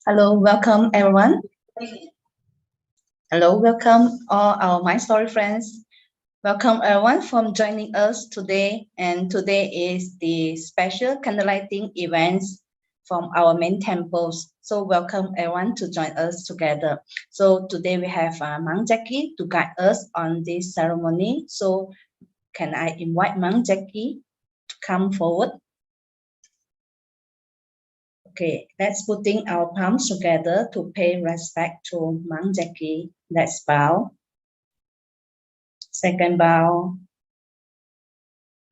Hello, welcome everyone. Hello, welcome all our My Story friends. Welcome everyone from joining us today. And today is the special candlelighting events from our main temples. So welcome everyone to join us together. So today we have Mang Jackie to guide us on this ceremony. So can I invite Mang Jackie to come forward? Okay, let's putting our palms together to pay respect to Mang Jackie. Let's bow. Second bow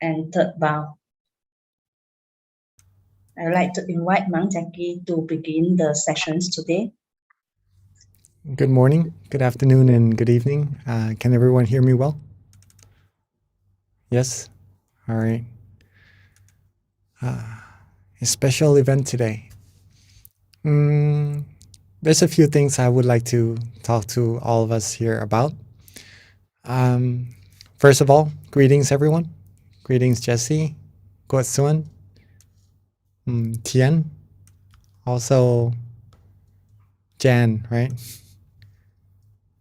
and third bow. I would like to invite Mang Jackie to begin the sessions today. Good morning, good afternoon, and good evening. Can everyone hear me well? Yes? All right. A special event today. There's a few things I would like to talk to all of us here about. First of all, greetings, everyone. Greetings, Jesse, Guatsuan, Tien, also Jan, right?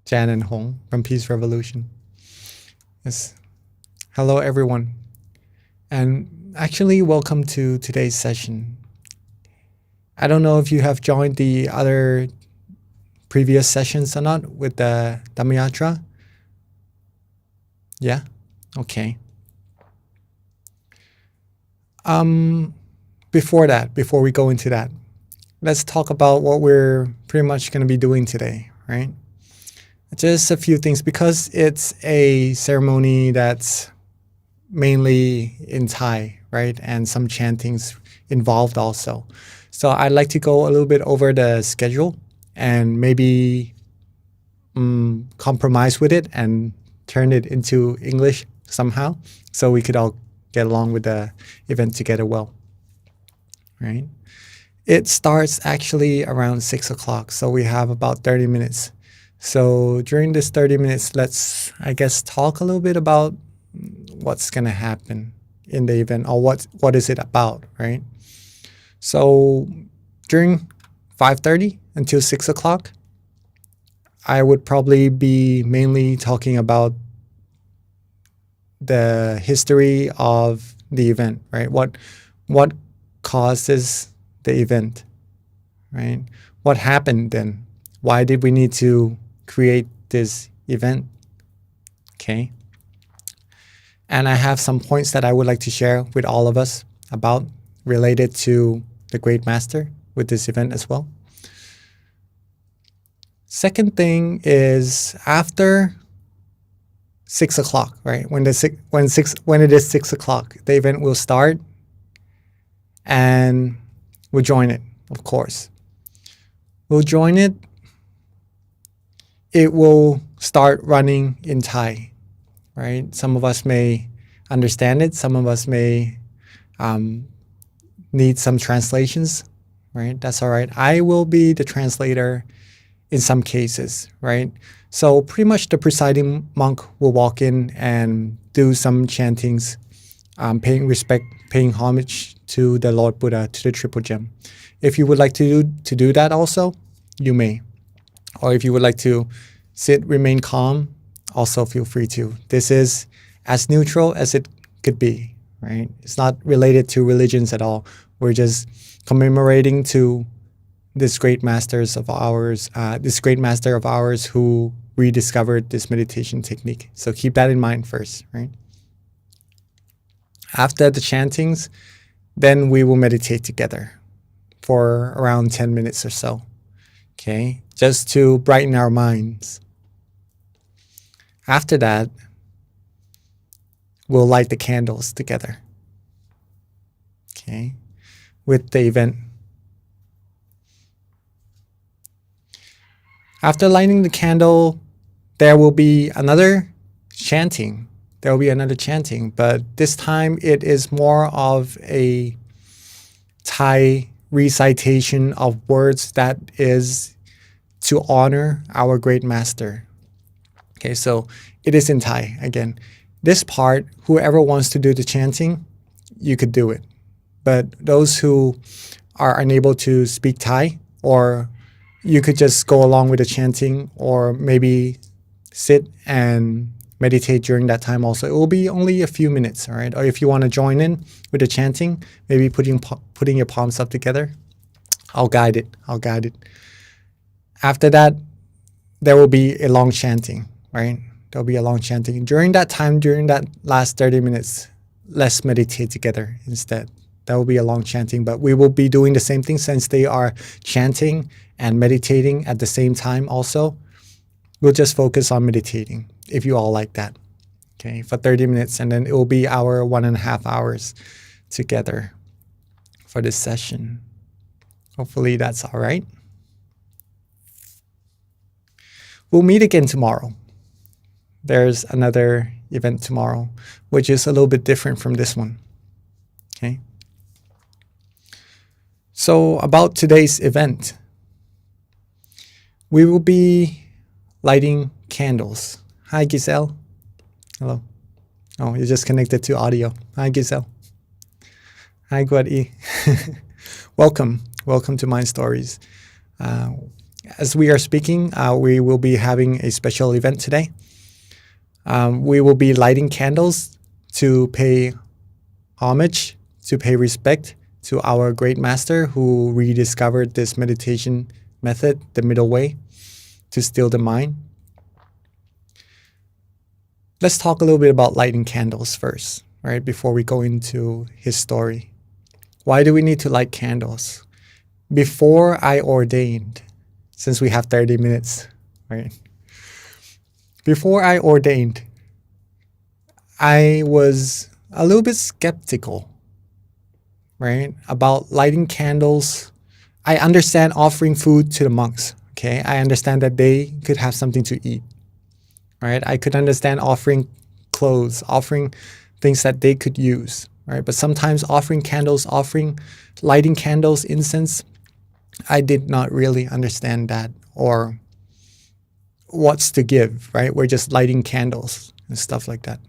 Jan and Hong from Peace Revolution. Yes. Hello, everyone. And actually, welcome to today's session. I don't know if you have joined the other previous sessions or not with the Dhammayatra. Yeah? Okay. Before we go into that, let's talk about what we're pretty much going to be doing today, right? Just a few things, because it's a ceremony that's mainly in Thai, right? And some chantings involved also. So I'd like to go a little bit over the schedule and maybe compromise with it and turn it into English somehow, so we could all get along with the event together well, right? It starts actually around 6 o'clock, so we have about 30 minutes. So during this 30 minutes, let's, I guess, talk a little bit about what's going to happen in the event, or what is it about, right? So during 5:30 until 6 o'clock, I would probably be mainly talking about the history of the event, right? What causes the event, right? What happened then? Why did we need to create this event? Okay. And I have some points that I would like to share with all of us about, related to the Great Master with this event as well. Second thing is, after 6 o'clock, right? When it is 6 o'clock, the event will start, and we'll join it, of course. We'll join it. It will start running in Thai, right? Some of us may understand it. Some of us may need some translations, right? That's all right. I will be the translator in some cases, right? So pretty much the presiding monk will walk in and do some chantings, paying respect, paying homage to the Lord Buddha, to the Triple Gem. If you would like to do that also, you may. Or if you would like to sit, remain calm, also feel free to. This is as neutral as it could be, right? It's not related to religions at all. We're just commemorating to this great master of ours who rediscovered this meditation technique. So keep that in mind first, right? After the chantings, then we will meditate together for around 10 minutes or so, okay? Just to brighten our minds. After that, we'll light the candles together, okay, with the event. After lighting the candle, there will be another chanting. But this time it is more of a Thai recitation of words that is to honor our great master. Okay, so it is in Thai again. This part, whoever wants to do the chanting, you could do it. But those who are unable to speak Thai or you could just go along with the chanting, or maybe sit and meditate during that time also. It will be only a few minutes, all right? Or if you want to join in with the chanting, maybe putting your palms up together. I'll guide it. After that, there will be a long chanting, right? There'll be a long chanting. During that time, during that last 30 minutes, let's meditate together instead. That will be a long chanting, but we will be doing the same thing since they are chanting and meditating at the same time also. We'll just focus on meditating if you all like that, okay, for 30 minutes. And then it will be our 1.5 hours together for this session. Hopefully that's all right. We'll meet again tomorrow. There's another event tomorrow, which is a little bit different from this one, okay? So about today's event, we will be lighting candles. Hi, Giselle. Hello. Oh, you're just connected to audio. Hi, Giselle. Hi, Guadi. Welcome to Mind Stories. As we are speaking, we will be having a special event today. We will be lighting candles to pay homage, to pay respect to our great master who rediscovered this meditation method, the middle way, to still the mind. Let's talk a little bit about lighting candles first, right? Before we go into his story. Why do we need to light candles? Before I ordained, since we have 30 minutes, right? Before I ordained, I was a little bit skeptical, right? About lighting candles. I understand offering food to the monks, okay? I understand that they could have something to eat, right? I could understand offering clothes, offering things that they could use, right? But sometimes offering candles, lighting candles, incense, I did not really understand that, or what's to give, right? We're just lighting candles and stuff like that.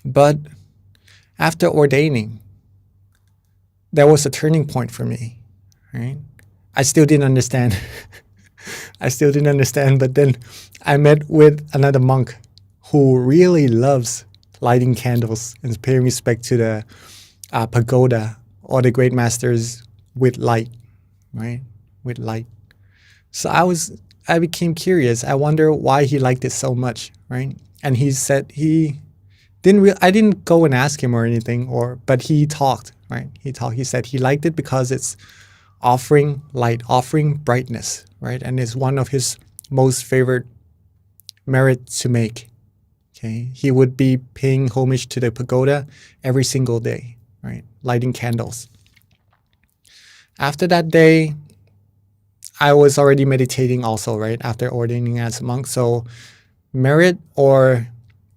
But after ordaining, there was a turning point for me, right? I still didn't understand. But then I met with another monk who really loves lighting candles and paying respect to the pagoda or the great masters with light, right? With light. So I became curious. I wonder why he liked it so much, right? And he said I didn't go and ask him or anything, but he talked, right? He said he liked it because it's offering light, offering brightness, right? And it's one of his most favorite merit to make, okay? He would be paying homage to the pagoda every single day, right? Lighting candles. After that day, I was already meditating also, right? After ordaining as a monk. So merit or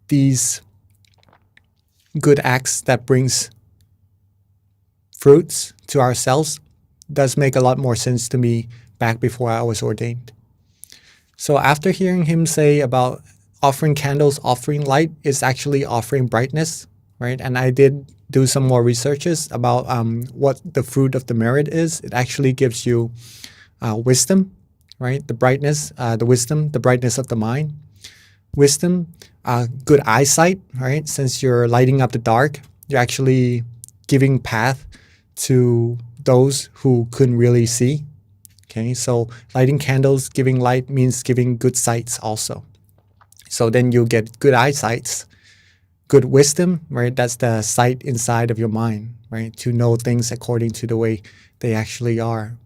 these good acts that brings fruits to ourselves does make a lot more sense to me back before I was ordained. So after hearing him say about offering candles, offering light is actually offering brightness, right? And I did do some more researches about what the fruit of the merit is. It actually gives you wisdom, right? The brightness, the wisdom, the brightness of the mind. Wisdom, good eyesight, right? Since you're lighting up the dark, you're actually giving path to those who couldn't really see. Okay, so lighting candles, giving light means giving good sights also. So then you get good eyesights, good wisdom, right? That's the sight inside of your mind, right? To know things according to the way they actually are.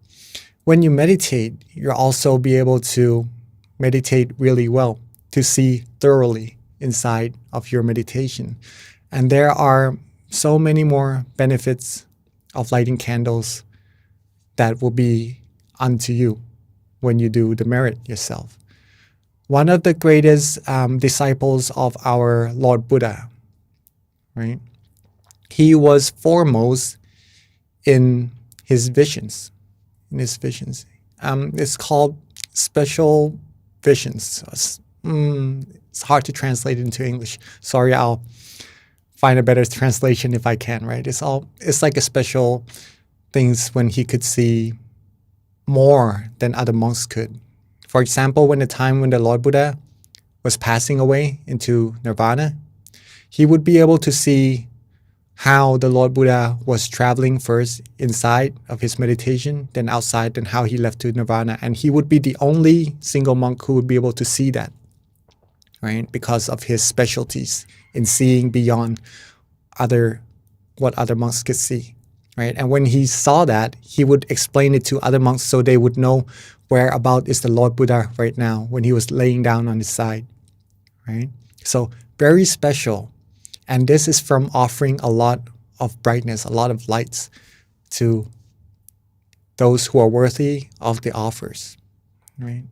When you meditate, you'll also be able to meditate really well, to see thoroughly inside of your meditation. And there are so many more benefits of lighting candles that will be unto you when you do the merit yourself. One of the greatest disciples of our Lord Buddha, right? He was foremost in his visions. It's called special visions. It's hard to translate into English. Sorry, I'll find a better translation if I can, right? It's like a special things when he could see more than other monks could. For example, when the Lord Buddha was passing away into nirvana, he would be able to see how the Lord Buddha was traveling first inside of his meditation, then outside, then how he left to nirvana. And he would be the only single monk who would be able to see that, right? Because of his specialties in seeing beyond what other monks could see, right? And when he saw that, he would explain it to other monks so they would know where about is the Lord Buddha right now when he was laying down on his side, right? So very special. And this is from offering a lot of brightness, a lot of lights to those who are worthy of the offers, right?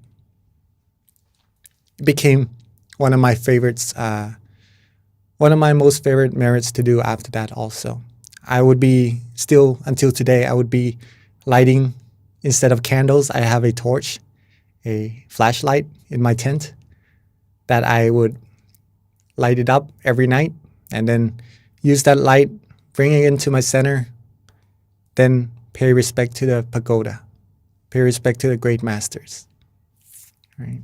It became one of my favorites, one of my most favorite merits to do after that also. I would be, still until today, I would be lighting, instead of candles, I have a torch, a flashlight in my tent that I would light it up every night and then use that light, bring it into my center, then pay respect to the pagoda, pay respect to the great masters, right?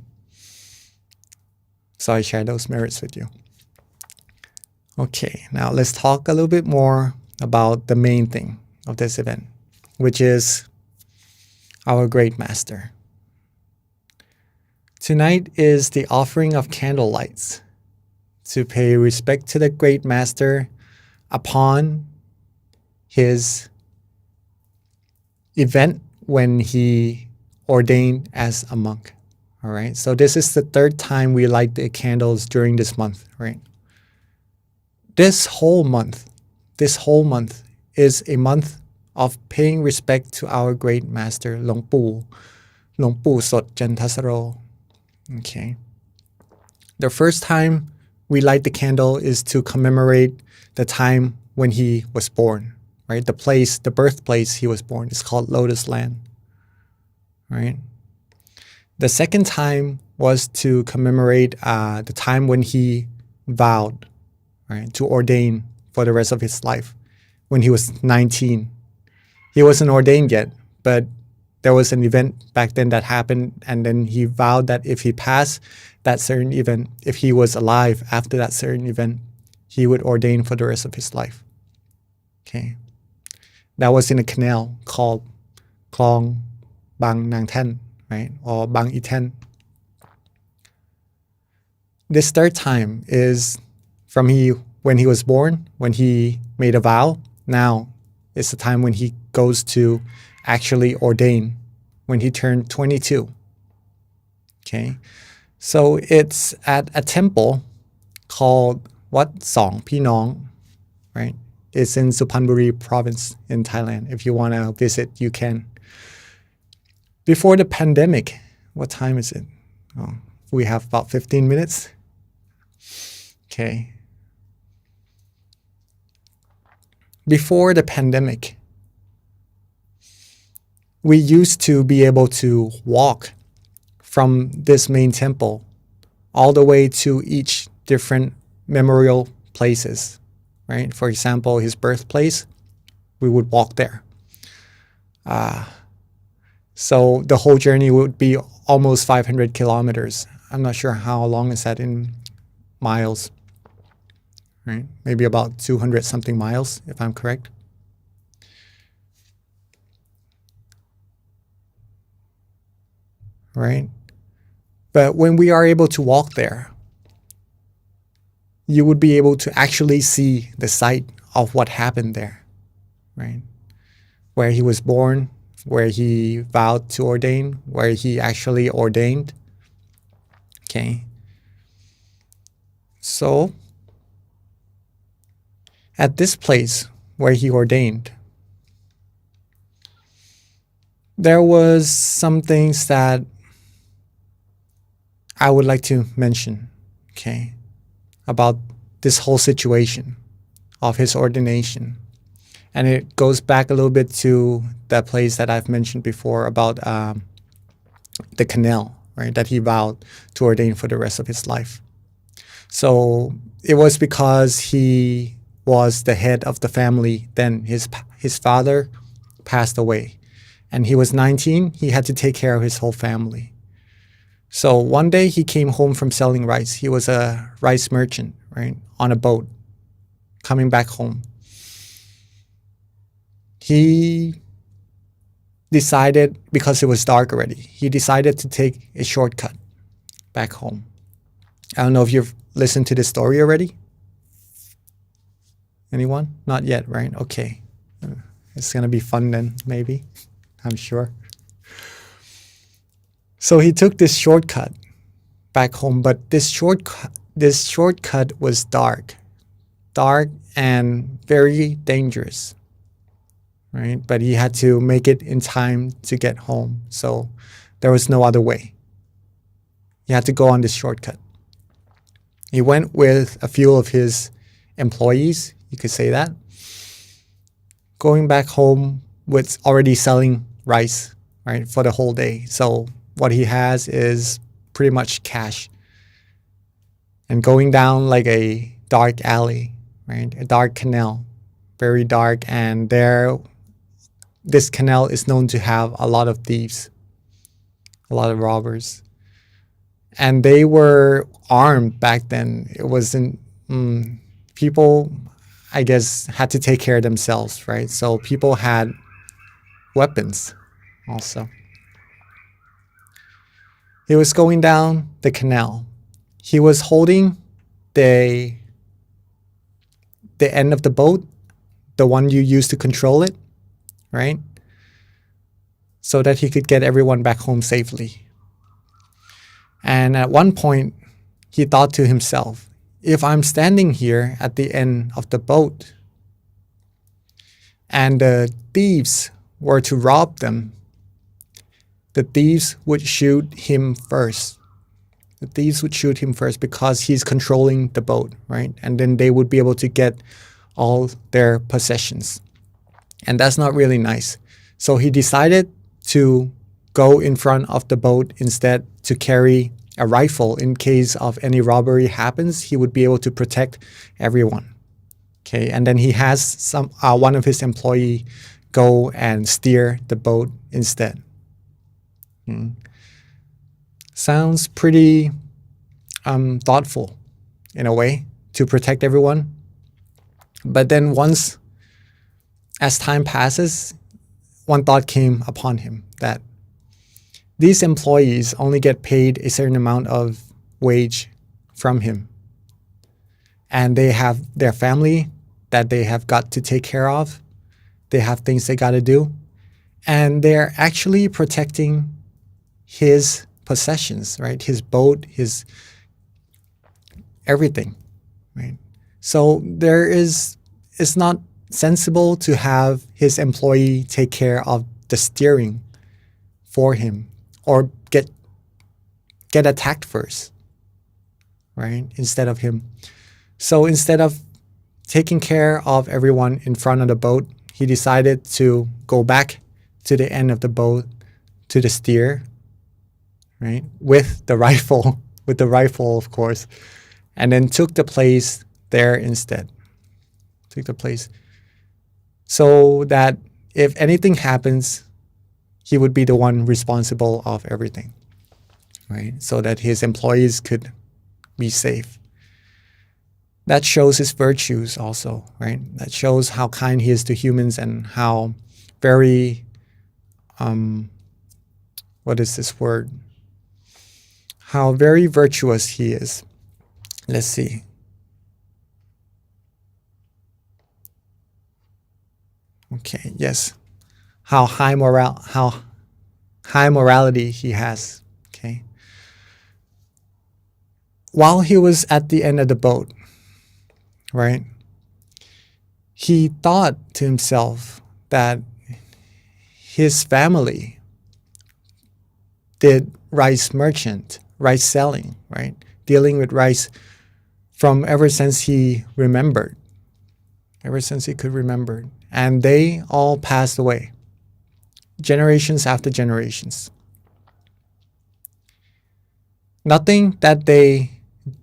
So I share those merits with you. Okay, now let's talk a little bit more about the main thing of this event, which is our great master. Tonight is the offering of candle lights to pay respect to the great master upon his event when he ordained as a monk. All right, so this is the third time we light the candles during this month, right? This whole month is a month of paying respect to our great master, Long Pu Sot Jantasaro. Okay. The first time we light the candle is to commemorate the time when he was born, right? The birthplace he was born is called Lotus Land, right? The second time was to commemorate the time when he vowed, right, to ordain for the rest of his life when he was 19. He wasn't ordained yet, but there was an event back then that happened, and then he vowed that if he passed that certain event, if he was alive after that certain event, he would ordain for the rest of his life. Okay. That was in a canal called Klong Bang Nang Ten, right? Or Bang Iten. This third time is from when he was born, when he made a vow. Now it's the time when he goes to actually ordain, when he turned 22. Okay. So it's at a temple called Wat Song Pi Nong, right? It's in Suphanburi province in Thailand. If you want to visit, you can. Before the pandemic, what time is it? Oh, we have about 15 minutes. Okay. Before the pandemic, we used to be able to walk from this main temple all the way to each different memorial places, right? For example, his birthplace, we would walk there. So the whole journey would be almost 500 kilometers. I'm not sure how long is that in miles, right? Maybe about 200 something miles, if I'm correct. Right? But when we are able to walk there, you would be able to actually see the site of what happened there, right? Where he was born, where he vowed to ordain, where he actually ordained. Okay. So, at this place where he ordained, there was some things that I would like to mention, okay, about this whole situation of his ordination. And it goes back a little bit to that place that I've mentioned before about the canal, right, that he vowed to ordain for the rest of his life. So it was because he was the head of the family. Then his father passed away. and he was 19, he had to take care of his whole family. So one day he came home from selling rice. He was a rice merchant, right, on a boat, coming back home. He decided, because it was dark already, he decided to take a shortcut back home. I don't know if you've listened to this story already. Anyone? Not yet, right? Okay. It's going to be fun then, maybe. I'm sure. So he took this shortcut back home, but this shortcut was dark and very dangerous, right? But he had to make it in time to get home, so there was no other way. He had to go on this shortcut. He went with a few of his employees, you could say that, going back home with already selling rice, right, for the whole day. So what he has is pretty much cash. And going down like a dark alley, right, a dark canal, very dark, and this canal is known to have a lot of thieves, a lot of robbers. And they were armed back then. It wasn't, people, I guess, had to take care of themselves, right? So people had weapons also. He was going down the canal. He was holding the end of the boat, the one you use to control it, right? So that he could get everyone back home safely. And at one point, he thought to himself, if I'm standing here at the end of the boat and the thieves were to rob them, the thieves would shoot him first. The thieves would shoot him first because he's controlling the boat, right? And then they would be able to get all their possessions. And that's not really nice. So he decided to go in front of the boat instead, to carry a rifle in case of any robbery happens. He would be able to protect everyone. Okay, and then he has one of his employee go and steer the boat instead. Sounds pretty thoughtful in a way to protect everyone. But then as time passes, one thought came upon him that these employees only get paid a certain amount of wage from him. And they have their family that they have got to take care of. They have things they got to do. And they're actually protecting his possessions, right? His boat, his everything, right? So it's not sensible to have his employee take care of the steering for him or get attacked first, right? Instead of him. So instead of taking care of everyone in front of the boat, he decided to go back to the end of the boat to the steer, right? With the rifle, of course, and then took the place there instead. Took the place so that if anything happens, he would be the one responsible of everything, right? So that his employees could be safe. That shows his virtues also, right? That shows how kind he is to humans and how very, what is this word? How very virtuous he is. Let's see. Okay, yes. How high morality he has. Okay. While he was at the end of the boat, right, he thought to himself that his family did rice selling, right, dealing with rice from ever since he remembered, ever since he could remember. And they all passed away, generations after generations. Nothing that they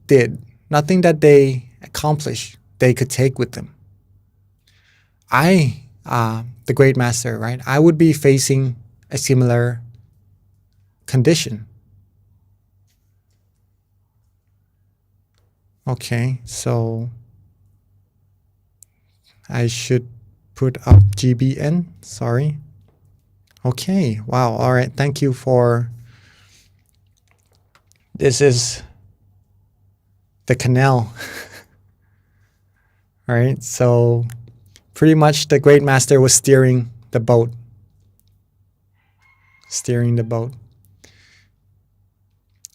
did, nothing that they accomplished, they could take with them. I, the great master, right, I would be facing a similar condition. Okay, so I should put up GBN, sorry. Okay, wow, all right, thank you for, this is the canal. All right, so pretty much the Great Master was steering the boat.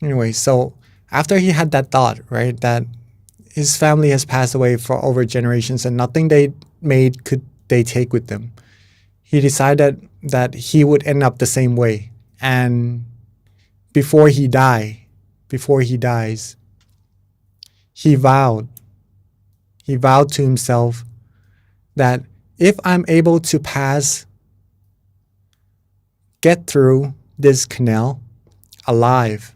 Anyway, so after he had that thought, right, that his family has passed away for over generations and nothing they made could they take with them, he decided that he would end up the same way. And before he dies, he vowed to himself that if I'm able to get through this canal alive,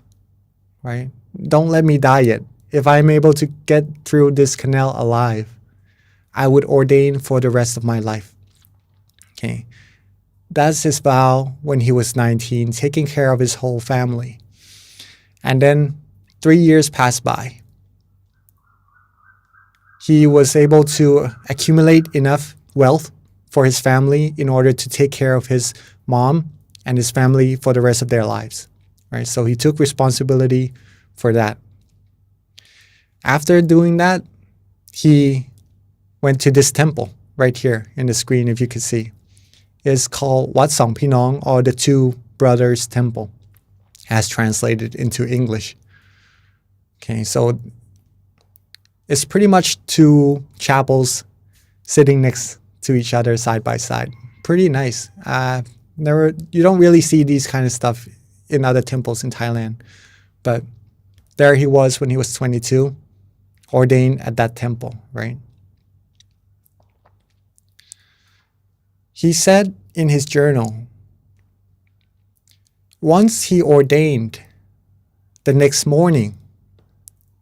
right? Don't let me die yet. If I'm able to get through this canal alive, I would ordain for the rest of my life. Okay. That's his vow when he was 19, taking care of his whole family. And then 3 years passed by. He was able to accumulate enough wealth for his family in order to take care of his mom and his family for the rest of their lives. Right? So he took responsibility for that. After doing that, he went to this temple right here in the screen, if you could see. It's called Wat Song Pinong, or the Two Brothers Temple, as translated into English. Okay, so it's pretty much two chapels sitting next to each other side by side. Pretty nice. You don't really see these kind of stuff in other temples in Thailand. But there he was when he was 22, ordained at that temple, right? He said in his journal, once he ordained, the next morning,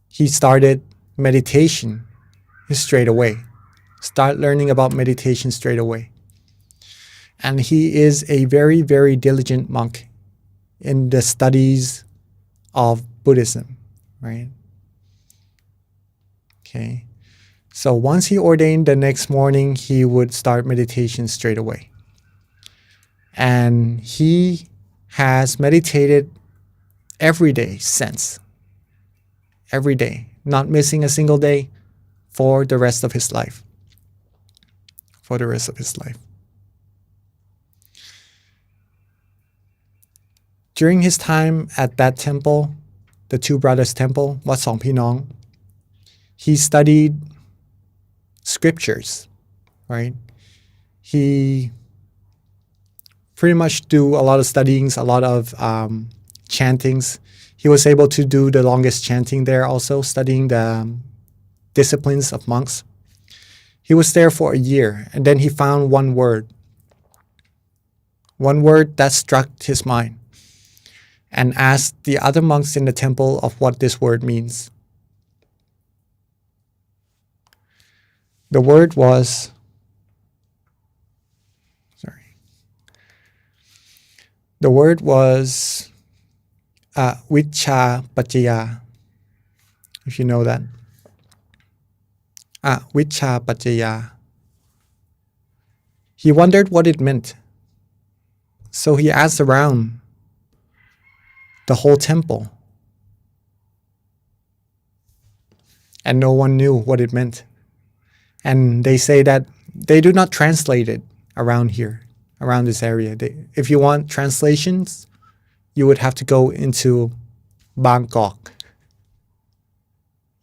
he started meditation straight away. Start learning about meditation straight away. And he is a very, very diligent monk in the studies of Buddhism, right? Okay. So once he ordained, the next morning, he would start meditation straight away. And he has meditated every day since. Every day, not missing a single day for the rest of his life. For the rest of his life. During his time at that temple, the Two Brothers Temple, Wat Song Pinong, he studied scriptures, right? He pretty much do a lot of studyings, a lot of chantings. He was able to do the longest chanting there also, studying the disciplines of monks. He was there for a year, and then he found one word that struck his mind, and asked the other monks in the temple of what this word means. The word was, Vichya Paccaya, if you know that. Vichya Paccaya. He wondered what it meant. So he asked around the whole temple. And no one knew what it meant. And they say that they do not translate it around here, around this area. If you want translations, you would have to go into Bangkok.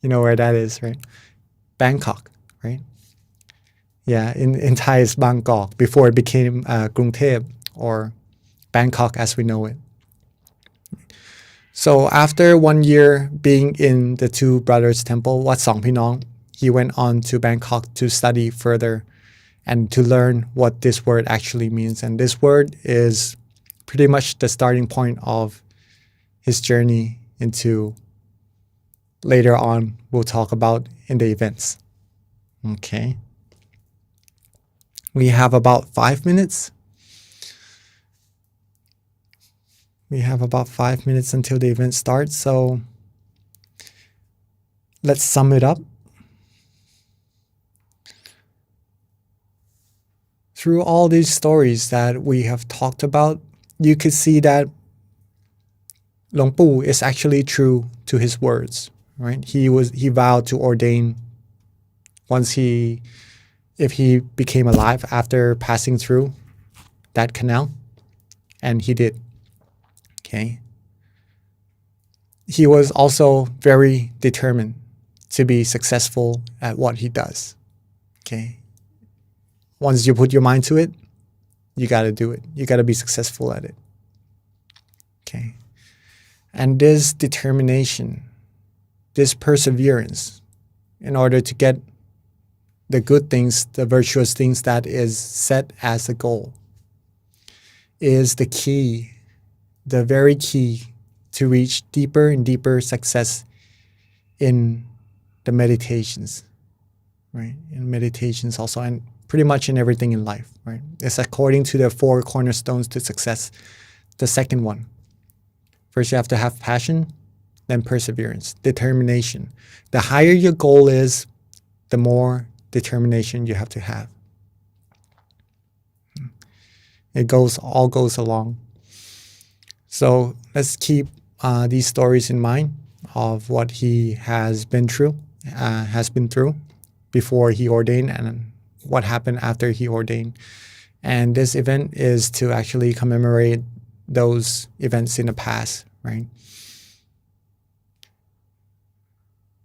You know where that is, right? Bangkok, right? Yeah, in Thai it's Bangkok, before it became Krung Thep, or Bangkok as we know it. So after 1 year being in the Two Brothers Temple, Wat Song Pinong, he went on to Bangkok to study further and to learn what this word actually means. And this word is pretty much the starting point of his journey into, later on, we'll talk about in the events. Okay. We have about 5 minutes. We have about 5 minutes until the event starts, so let's sum it up. Through all these stories that we have talked about, you could see that Long Pu is actually true to his words, right? He vowed to ordain if he became alive after passing through that canal, and he did. Okay. He was also very determined to be successful at what he does. Okay. Once you put your mind to it, you got to do it. You got to be successful at it. Okay. And this determination, this perseverance, in order to get the good things, the virtuous things that is set as a goal, is the key, the very key to reach deeper and deeper success in the meditations, right? In meditations also, and pretty much in everything in life, right? It's according to the 4 cornerstones to success. The second one, first you have to have passion, then perseverance, determination. The higher your goal is, the more determination you have to have. It all goes along. So let's keep these stories in mind of what he has been through before he ordained and what happened after he ordained. And this event is to actually commemorate those events in the past, right?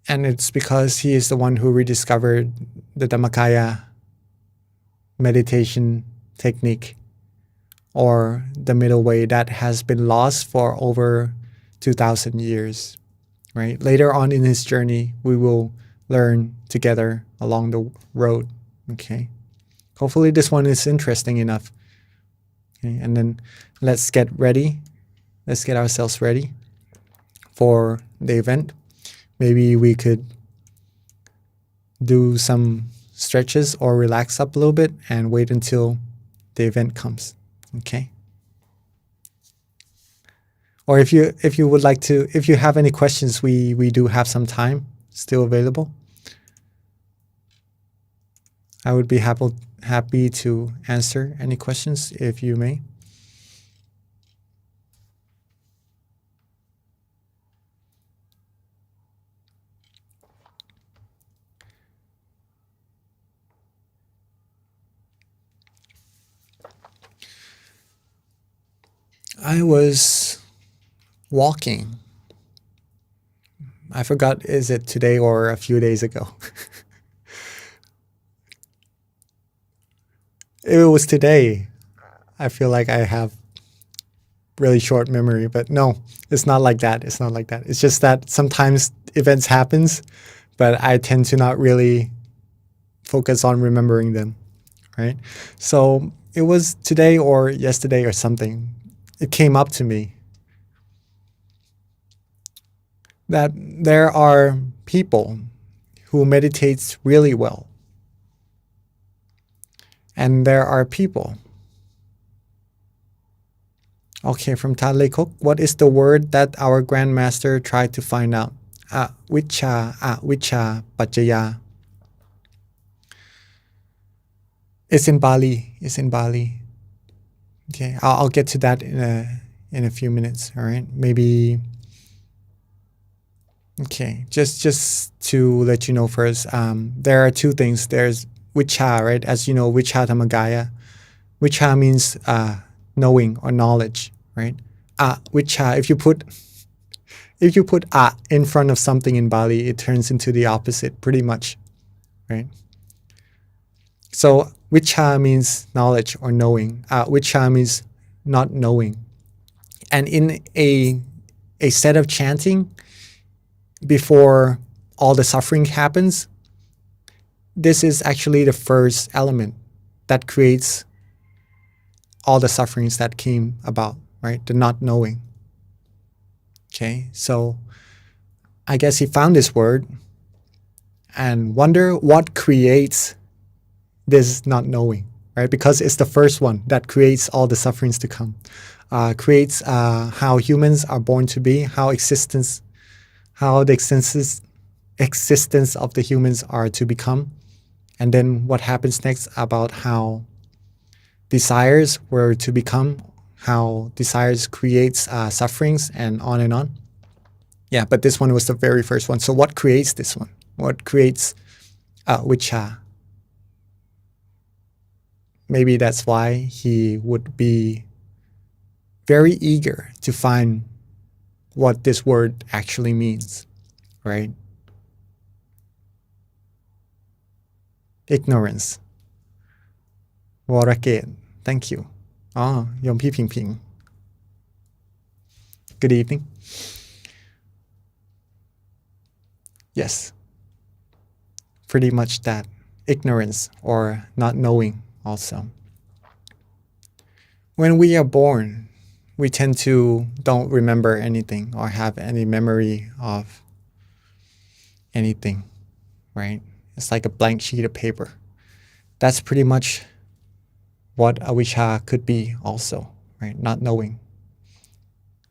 And it's because he is the one who rediscovered the Dhammakaya meditation technique, or the middle way that has been lost for over 2,000 years, right? Later on in his journey, we will learn together along the road, okay? Hopefully this one is interesting enough. Okay, and then let's get ready. Let's get ourselves ready for the event. Maybe we could do some stretches or relax up a little bit and wait until the event comes. Okay. Or if you would like to, if you have any questions, we do have some time still available. I would be happy to answer any questions if you may. I was walking. I forgot, is it today or a few days ago? It was today. I feel like I have really short memory, but no, it's not like that. It's not like that. It's just that sometimes events happens, but I tend to not really focus on remembering them, right? So it was today or yesterday or something. It came up to me that there are people who meditate really well. And there are people. Okay, from Tadley Cook, what is the word that our grandmaster tried to find out? Avicca paccaya. It's in Bali. It's in Bali. Okay, I'll get to that in a few minutes. All right, maybe. Okay, just to let you know first, there are two things. There's Vicca, right? As you know, Vicca Dhammakaya. Vicca means knowing or knowledge, right? Vicca. If you put in front of something in Bali, it turns into the opposite, pretty much, right? So Vicca means knowledge or knowing. Vicca means not knowing. And in a set of chanting, before all the suffering happens, this is actually the first element that creates all the sufferings that came about, right? The not knowing. Okay, so I guess he found this word and wonder what creates this not knowing, right? Because it's the first one that creates all the sufferings to come. creates how humans are born to be, how the existence of the humans are to become, and then what happens next about how desires were to become, how desires creates sufferings, and on and on. Yeah, but this one was the very first one. So what creates this one? What creates Vicha? Maybe that's why he would be very eager to find what this word actually means, right? Ignorance. Waraket. Thank you. Oh, Yom Pi Ping Ping. Good evening. Yes. Pretty much that. Ignorance or not knowing also. When we are born, we tend to don't remember anything or have any memory of anything, right? It's like a blank sheet of paper. That's pretty much what avijja could be also, right? Not knowing.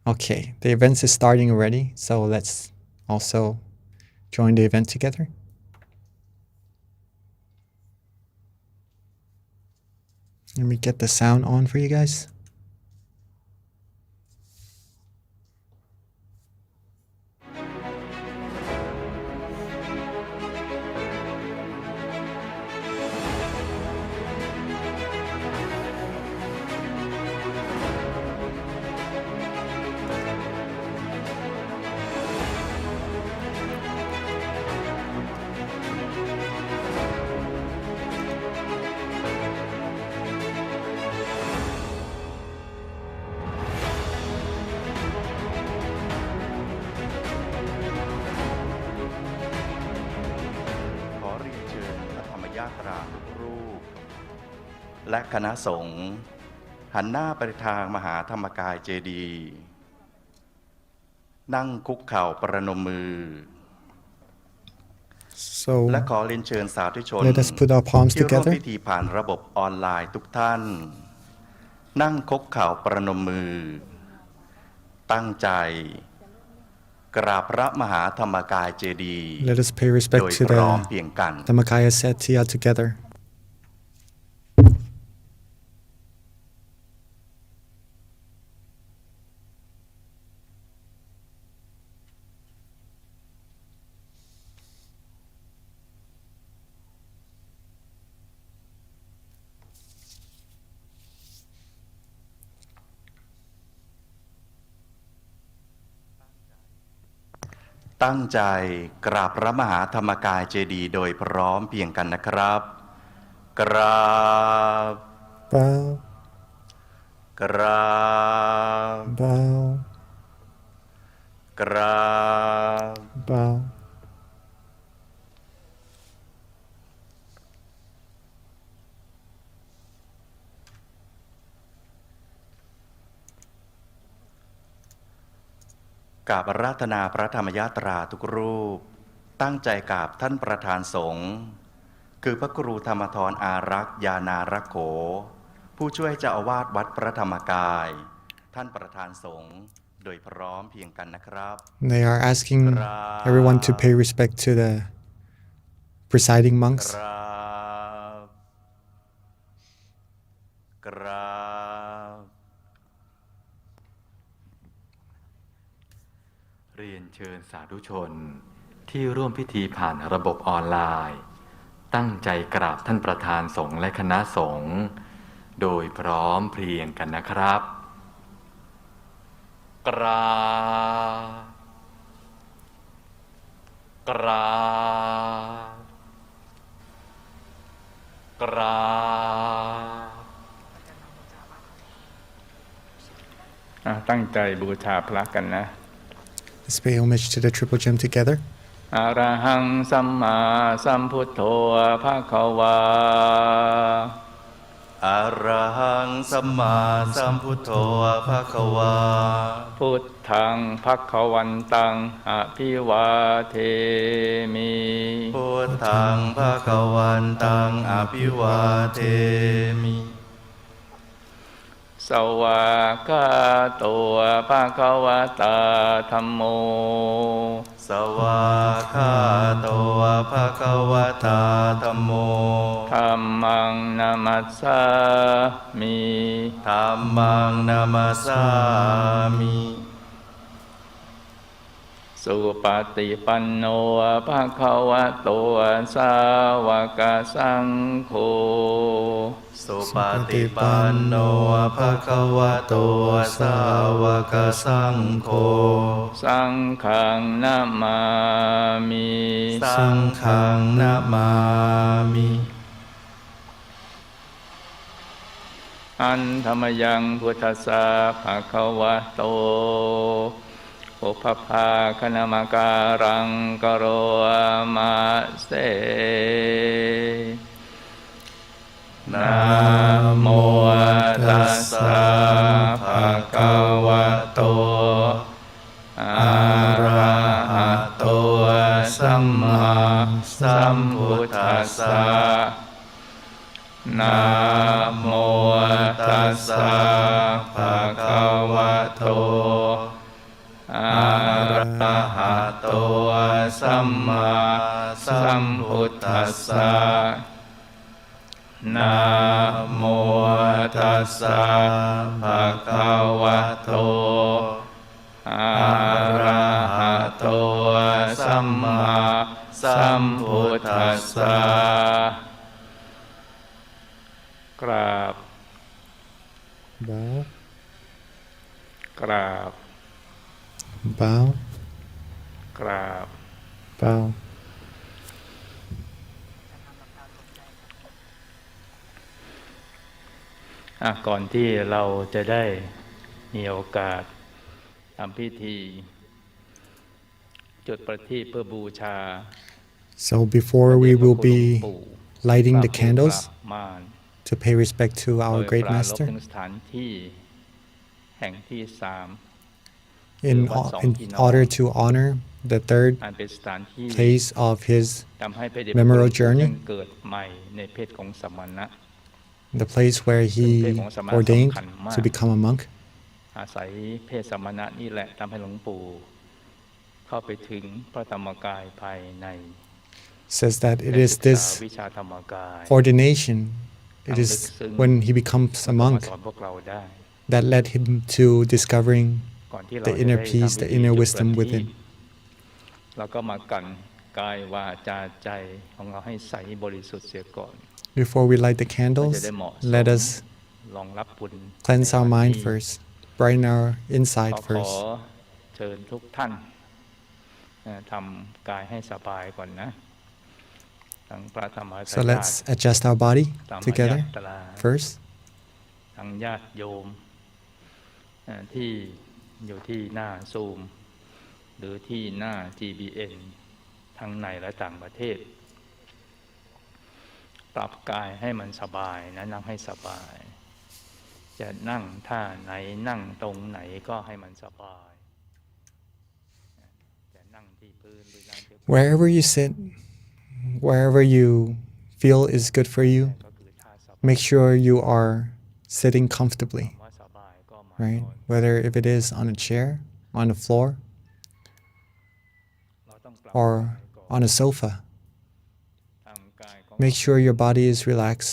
Okay, the event is starting already, so let's also join the event together. Let me get the sound on for you guys.และคณะสงฆ์หันหน้าไปทางมหาธรรมกายเจดีย์นั่งคุกเข่าประนมมือ และขอเรียนเชิญสาธุชนที่ร่วมพิธีผ่านระบบออนไลน์ทุกท่านนั่งคุกเข่าประนมมือตั้งใจกราบพระมหาธรรมกายเจดีย์โดยพร้อมเพรียงกัน Dhammakaya Satya together.ตั้งใจกราบพระมหาธรรมกายเจดีย์โดยพร้อมเพรียงกันนะครับกราบ Bow. กราบ Bow. กราบ Bow. กราบอาราธนาพระธรรมยาตราทุกรูปตั้งใจกราบท่านประธานสงฆ์คือพระครูธรรมธรอารักษ์ยานารักโขผู้ช่วยเจ้าอาวาสวัดพระธรรมกายท่านประธานสงฆ์โดยพร้อมเพรียงกันนะครับ They are asking everyone to pay respect to the presiding monks. กราบเรียนเชิญสาธุชนที่ร่วมพิธีผ่านระบบออนไลน์ตั้งใจกราบท่านประธานสงฆ์และคณะสงฆ์โดยพร้อมเพรียงกันนะครับกราบกราบกราบตั้งใจบูชาพระกันนะ Let's pay homage to the Triple Gem together. อะระหังสัมมาสัมพุทโธภะคะวาอะระหังสัมมาสัมพุทโธภะคะวาพุทธังภะคะวันตังอะภิวาเทมิพุทธังภะคะวันตังอะภิวาเทมิ สวากขาโตภะคะวะตาธัมโมสวากขาโตภะคะวะตาธัมโมธัมมังนามัสสามิธัมมังนามัสสามิสุปฏิปันโนภะคะวะโตสาวกสังโฆสุปฏิปันโนภะคะวะโตสาวกสังโฆสังฆังนามามิ สังฆังนะมามิอันธรรมยังพุทธัสสะภะคะวะโตอุปภาคณมการังกโรมาเสนะโมตัสสะภะคะวะโตอะระหะโตสัมมาสัมพุทธัสสะนะโมตัสสะภะคะวะโตอะระหะโตสัมมาสัมพุทธัสสะนะโมตัสสะภะคะวะโตอะระหะโตสัมมาสัมพุทธัสสะกราบ bow กราบ bow กราบ bow ก่อนที่เราจะได้มีโอกาสทำพิธีจุดประทีปเพื่อบูชา So before we will be lighting the candles มาร to pay respect to our great master ถึงสถานที่แห่งที่in order to honor the third อันเป็นสถานที่ place of his ทำให้พระเดช memorial journey เกิดใหม่ในเพศของสมณะ the place where he ordained to become a monk อาศัยเพศสมณะนี่แหละทำให้หลวงปู่เข้าไปถึงพระธรรมกายภายใน says that it is this ordination, it is when he becomes a monk that led him to discovering the inner peace, the inner wisdom within. เราก็มากันกายวาจาใจของเราให้ใสบริสุทธิ์เสียก่อน Before we light the candles, let us cleanse our mind first, brighten our inside ขอ first. เชิญทุกท่านทำกายให้สบายก่อนนะ So let's adjust our body together first. ทั้งญาติโยมที่อยู่ที่หน้าซูมหรือที่หน้า GBN ทั้งในและต่างประเทศปรับกายให้มันสบายนะนั่งให้สบายจะนั่งท่าไหนนั่งตรงไหนก็ให้มันสบายจะนั่งที่พื้นหรือนั่งที่ Wherever you sit, wherever you feel is good for you, make sure you are sitting comfortably, right? Whether if it is on a chair, on the floor, or on a sofa. Make sure your body is relaxed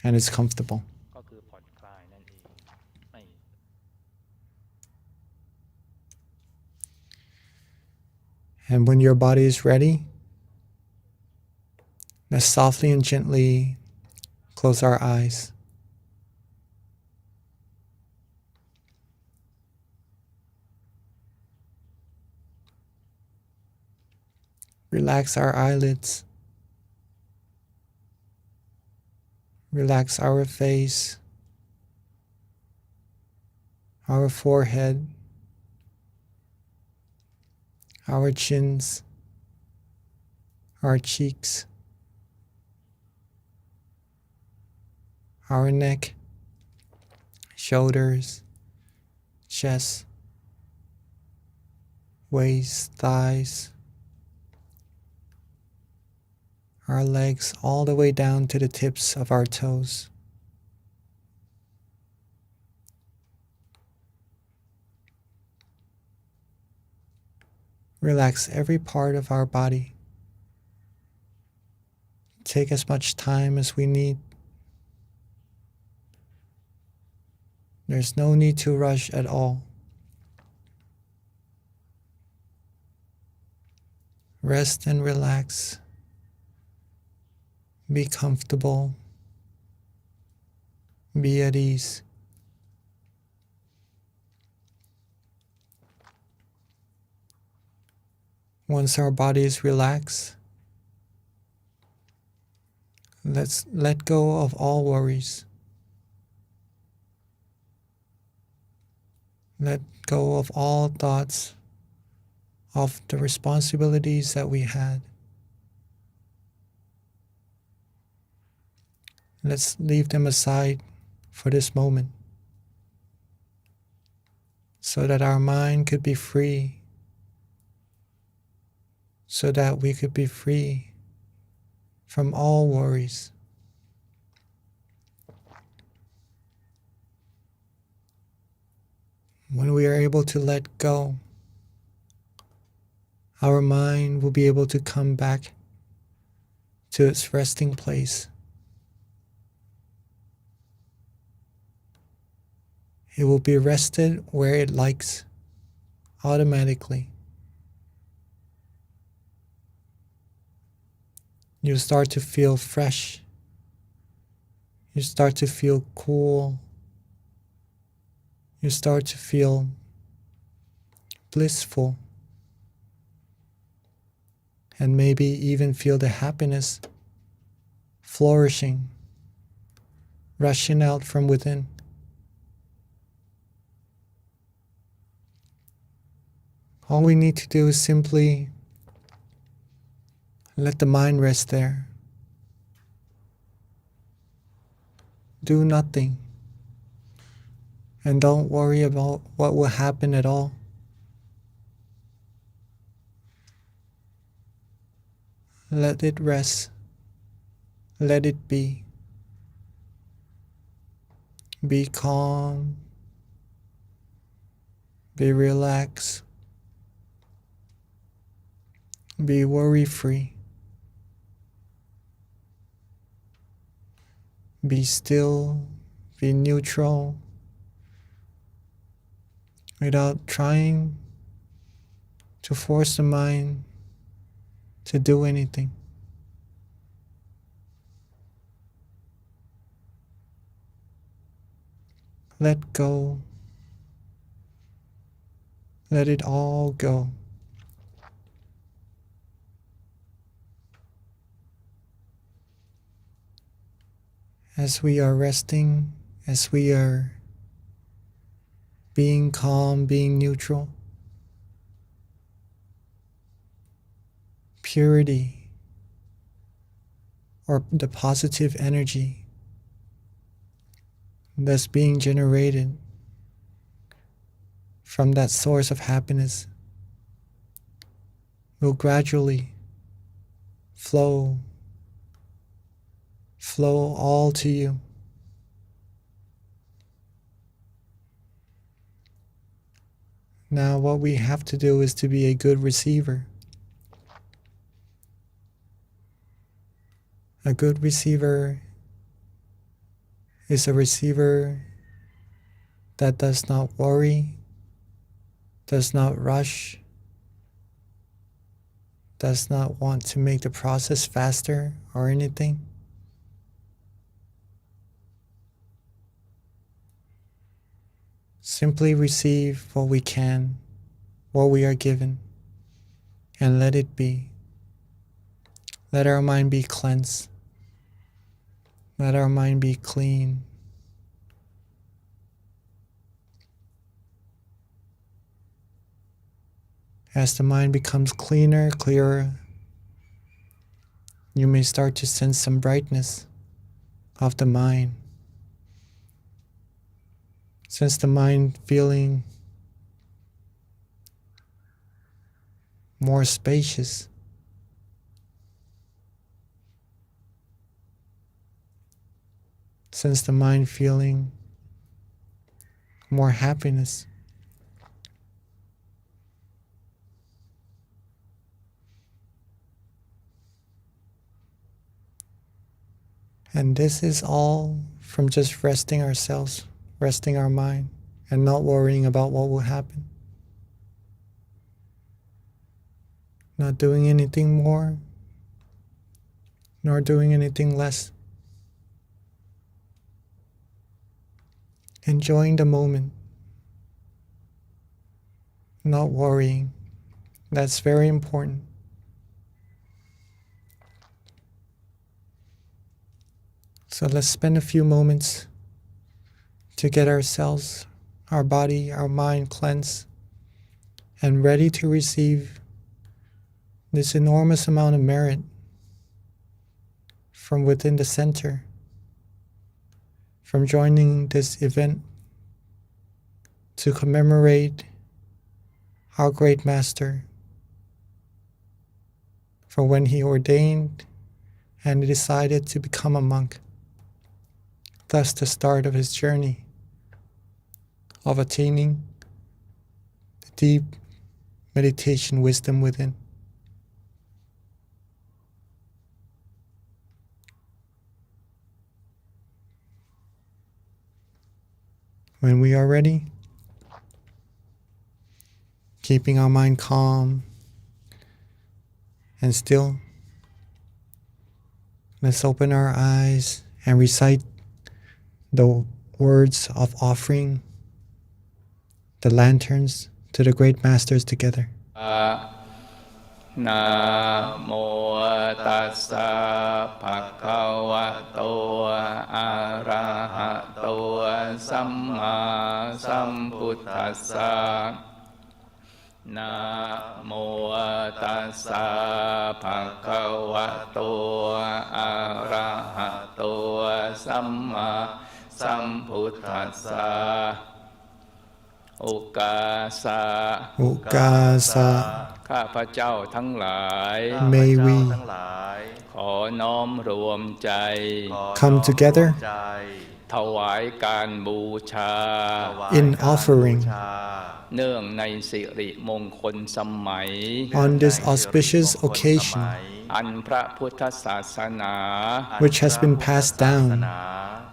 and is comfortable. And when your body is ready, let's softly and gently close our eyes. Relax our eyelids. Relax our face, our forehead, our chins, our cheeks, our neck, shoulders, chest, waist, thighs, our legs all the way down to the tips of our toes. Relax every part of our body. Take as much time as we need. There's no need to rush at all. Rest and relax. Be comfortable. Be at ease. Once our body is relaxed, let's let go of all worries. Let go of all thoughts of the responsibilities that we had. Let's leave them aside for this moment so that our mind could be free, so that we could be free from all worries. When we are able to let go, our mind will be able to come back to its resting place. It will be rested where it likes, automatically. You start to feel fresh. You start to feel cool. You start to feel blissful. And maybe even feel the happiness flourishing, rushing out from within. All we need to do is simply let the mind rest there. Do nothing. And don't worry about what will happen at all. Let it rest. Let it be. Be calm. Be relaxed. Be worry-free. Be still. Be neutral. Without trying to force the mind to do anything. Let go. Let it all go. As we are resting, as we are being calm, being neutral, purity, or the positive energy that's being generated from that source of happiness will gradually flow all to you. Now what we have to do is to be a good receiver. A good receiver is a receiver that does not worry, does not rush, does not want to make the process faster or anything. Simply receive what we can, what we are given, and let it be. Let our mind be cleansed. Let our mind be clean. As the mind becomes cleaner, clearer, you may start to sense some brightness of the mind. Sense the mind feeling more spacious. Sense the mind feeling more happiness. And this is all from just resting ourselves, resting our mind, and not worrying about what will happen. Not doing anything more, nor doing anything less. Enjoying the moment, not worrying. That's very important. So let's spend a few moments to get ourselves, our body, our mind cleansed and ready to receive this enormous amount of merit from within the center, from joining this event to commemorate our great master for when he ordained and decided to become a monk. Thus the start of his journey of attaining the deep meditation wisdom within. When we are ready, keeping our mind calm and still, let's open our eyes and recite the words of offering the lanterns to the great masters together. Namo tassa bhagavato arahato samma sambuddhassa. Namo tassa bhagavato arahato samma sambuddhassa. Ukasa ข้าพเจ้าทั้งหลาย May we ขอน้อมรวมใจ come together ถวายการบูชา in offering เนื่องในสิริมงคลสมัย on this auspicious occasion อันพระพุทธศาสนา which has been passed down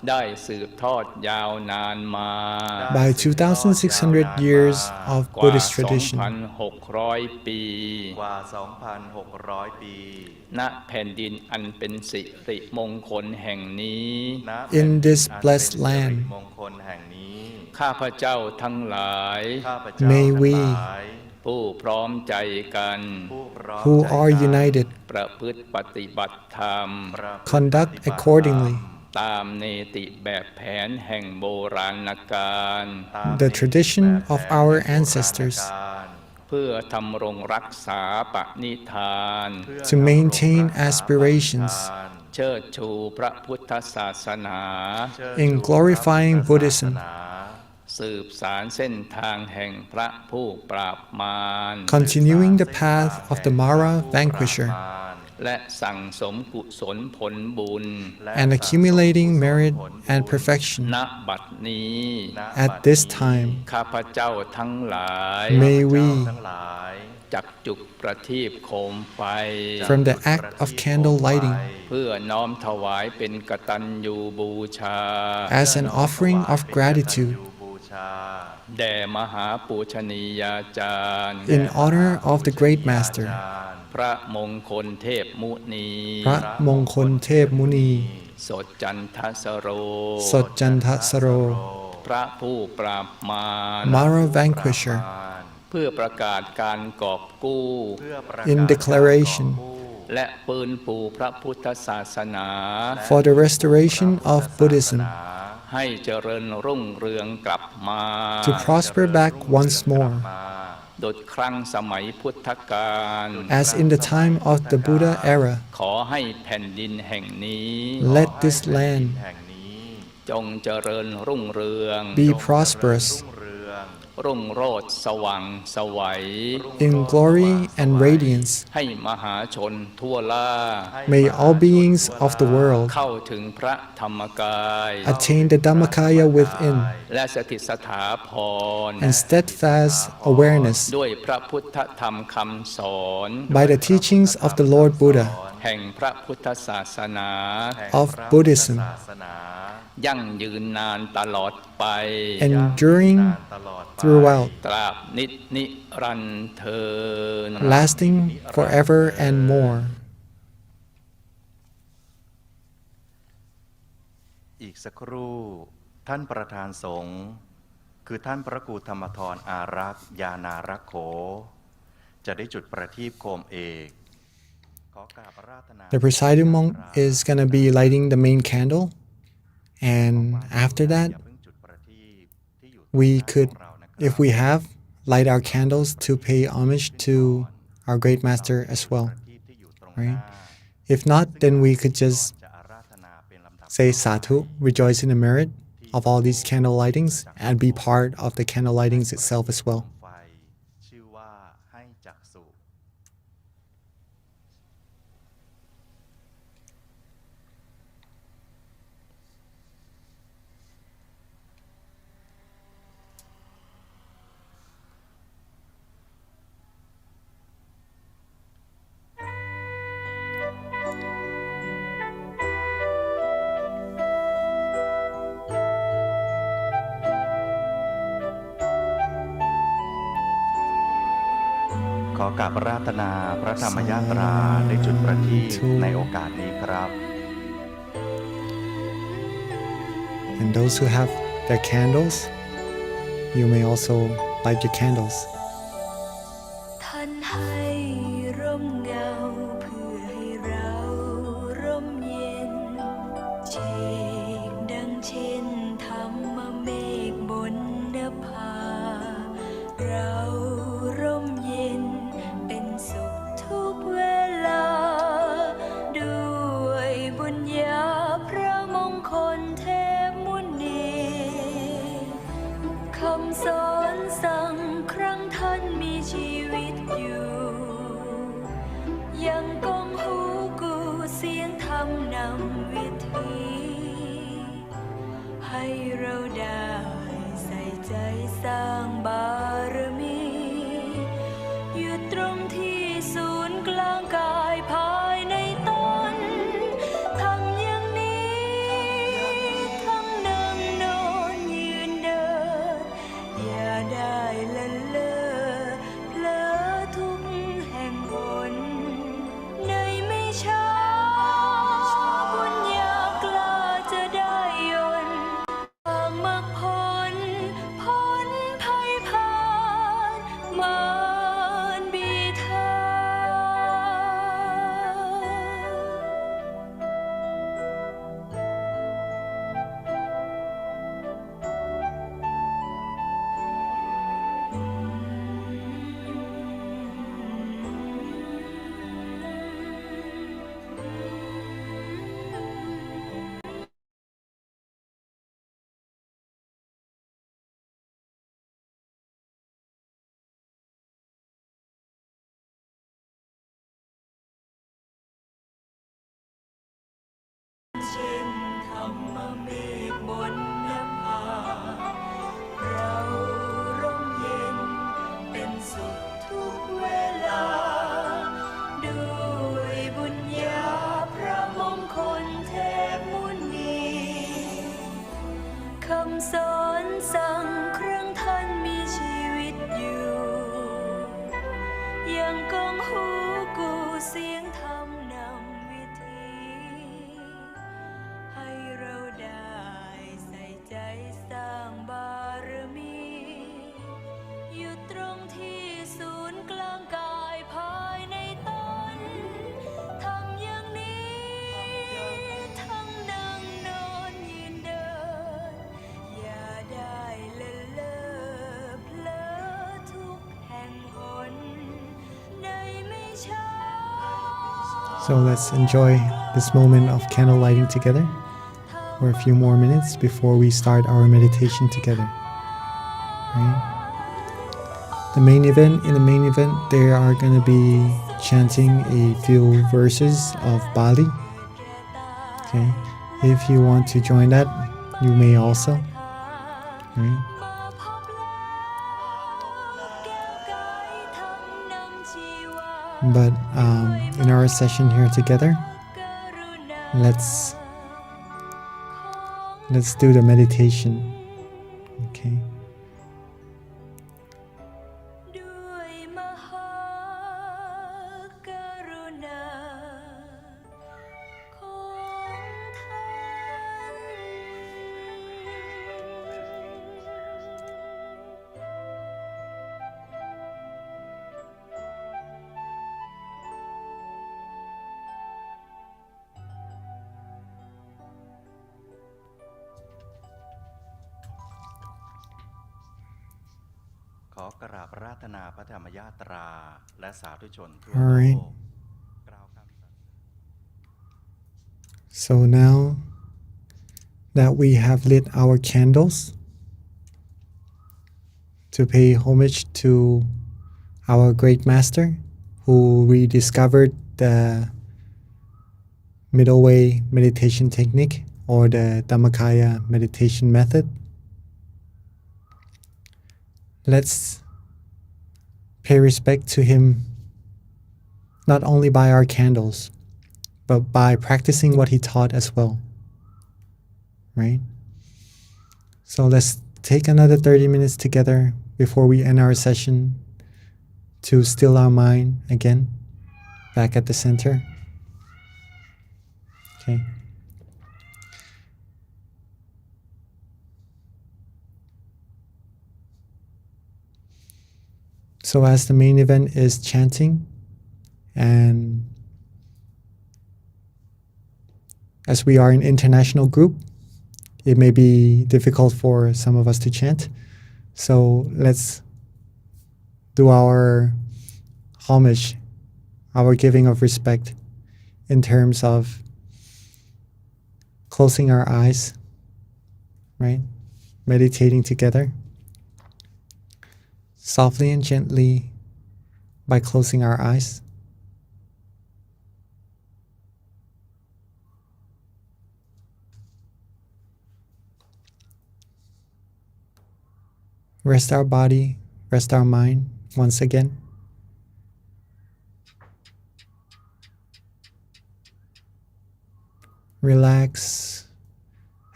ได้สืบทอดยาวนานมา by 2,600 years of Buddhist tradition 2,600 ปี กว่า 2,600 ปี ณแผ่นดินอันเป็นสิริมงคลแห่งนี้ in this blessed land มงคลแห่งนี้ ข้าพเจ้าทั้งหลาย May we ผู้พร้อมใจกัน who are united ประพฤติปฏิบัติธรรม conduct accordingly ตามเนติแบบแผนแห่งโบราณกาล the tradition of our ancestors เพื่อทำรงรักษาปณิธาน to maintain aspirations เชิดชูพระพุทธศาสนา in glorifying Buddhism สืบสารเส้นทางแห่งพระผู้ปราบมาร continuing the path of the Mara vanquisher และสั่งสมกุศลผลบุญ and accumulating merit and perfection ณบัดนี้ at this time ข้าพเจ้าทั้งหลาย may we จักจุกประทีปโคมไฟ from the act of candle lighting เพื่อน้อมถวายเป็นกตัญญูบูชา as an offering of gratitude แด่มหาปูชนียาจารย์ in honor of the great master พระมงคลเทพมุนี พระมงคลเทพมุนี สดจันทสโร สดจันทสโร พระผู้ปราบมาร Mara vanquisher เพื่อประกาศการกอบกู้ in declaration และฟื้นฟูพระพุทธศาสนา for the restoration of Buddhism ให้เจริญรุ่งเรืองกลับมา to prosper back once more ดุจครั้งสมัยพุทธกาล as in the time of the Buddha era ขอให้แผ่นดินแห่งนี้ let this land จงเจริญรุ่งเรือง be prosperous รุ่งโรจน์สว่างไสว in glory and radiance. ให้มหาชนทั่วล่า May all beings of the world เข้าถึงพระธรรมกาย attain the Dhammakaya within และสถิตสถาพร and steadfast awareness ด้วยพระพุทธธรรมคำสอน by the teachings of the Lord Buddha แห่งพระพุทธศาสนา of Buddhism, ยั่งยืนนานตลอดไป enduring throughout, ตราบนิรันดร์เทอญ lasting forever and more. อีกสักครู่ท่านประธานสงฆ์คือท่านพระครูธรรมธรอารักษ์ยานารักโขจะได้จุดประทีปโคมเอกขอกราบอาราธนา The presiding monk is going to be lighting the main candle, and after that, we could, if we have, light our candles to pay homage to our great master as well, right? If not, then we could just say sadhu, rejoice in the merit of all these candle lightings, and be part of the candle lightings itself as well. ชื่อว่าให้จักษุ ขอกราบอาราธนาพระธรรมยาตราได้จุดประทีปในโอกาสนี้ครับ And those who have their candles, you may also light your candles. ท่านให้ร่มเงาเพื่อให้เราร่มเย็นเชกดังเช่นธรรมเมฆบนนภาเราร่มเย็นเป็นสุขทุกเวลาด้วยบุญญาพระมงคลเทพมุนีคำสอนสั่งครั้งท่านมีชีวิตอยู่ยังก้องหูกูเสียงธรรมนำวิธีให้เราได้ใส่ใจสร้างบารมีอยู่ตรงที่ศูนย์กลางกายภายในตนทำอย่างนี้ทั้งนั่งนอนยืนเดินอย่าได้ละเลอเผลอทุกแห่งหนในไม่ช้าบุญญากล้าจะได้ยนต์ทางมรรคผลพ้นภัยพานมารบีทา เช่นธรรมเมฆบนนภาเราร่มเย็นเป็นสุขทุกเวลาด้วยบุญญาพระมงคลเทพมุนีคำสอนสั่งครั้งท่านมีชีวิตอยู่ยังก้องหูกูเสียงธรรมนำวิธีให้เราได้ใส่ใจสร้างบารมีอยู่ตรงที่ศูนย์กลางกายภายในตนทำอย่างนี้ทั้งนั่งนอนยืนเดินอย่าได้ละเลอเผลอทุกแห่งหนในไม่ช้า So let's enjoy this moment of candle lighting together for a few more minutes before we start our meditation together. Right? the main event. In the main event, they are going to be chanting a few verses of Bali. Okay, if you want to join that, you may also. Right? But in our session here together, let's do the meditation. Okay. All right. So now that we have lit our candles to pay homage to our great master who rediscovered the middle way meditation technique or the Dhammakaya meditation method, let's pay respect to him not only by our candles, but by practicing what he taught as well. Right? So let's take another 30 minutes together before we end our session to still our mind again, back at the center. Okay. So as the main event is chanting, and as we are an international group, it may be difficult for some of us to chant. So let's do our homage, our giving of respect in terms of closing our eyes, right? Meditating together, softly and gently by closing our eyes. Rest our body, rest our mind once again. Relax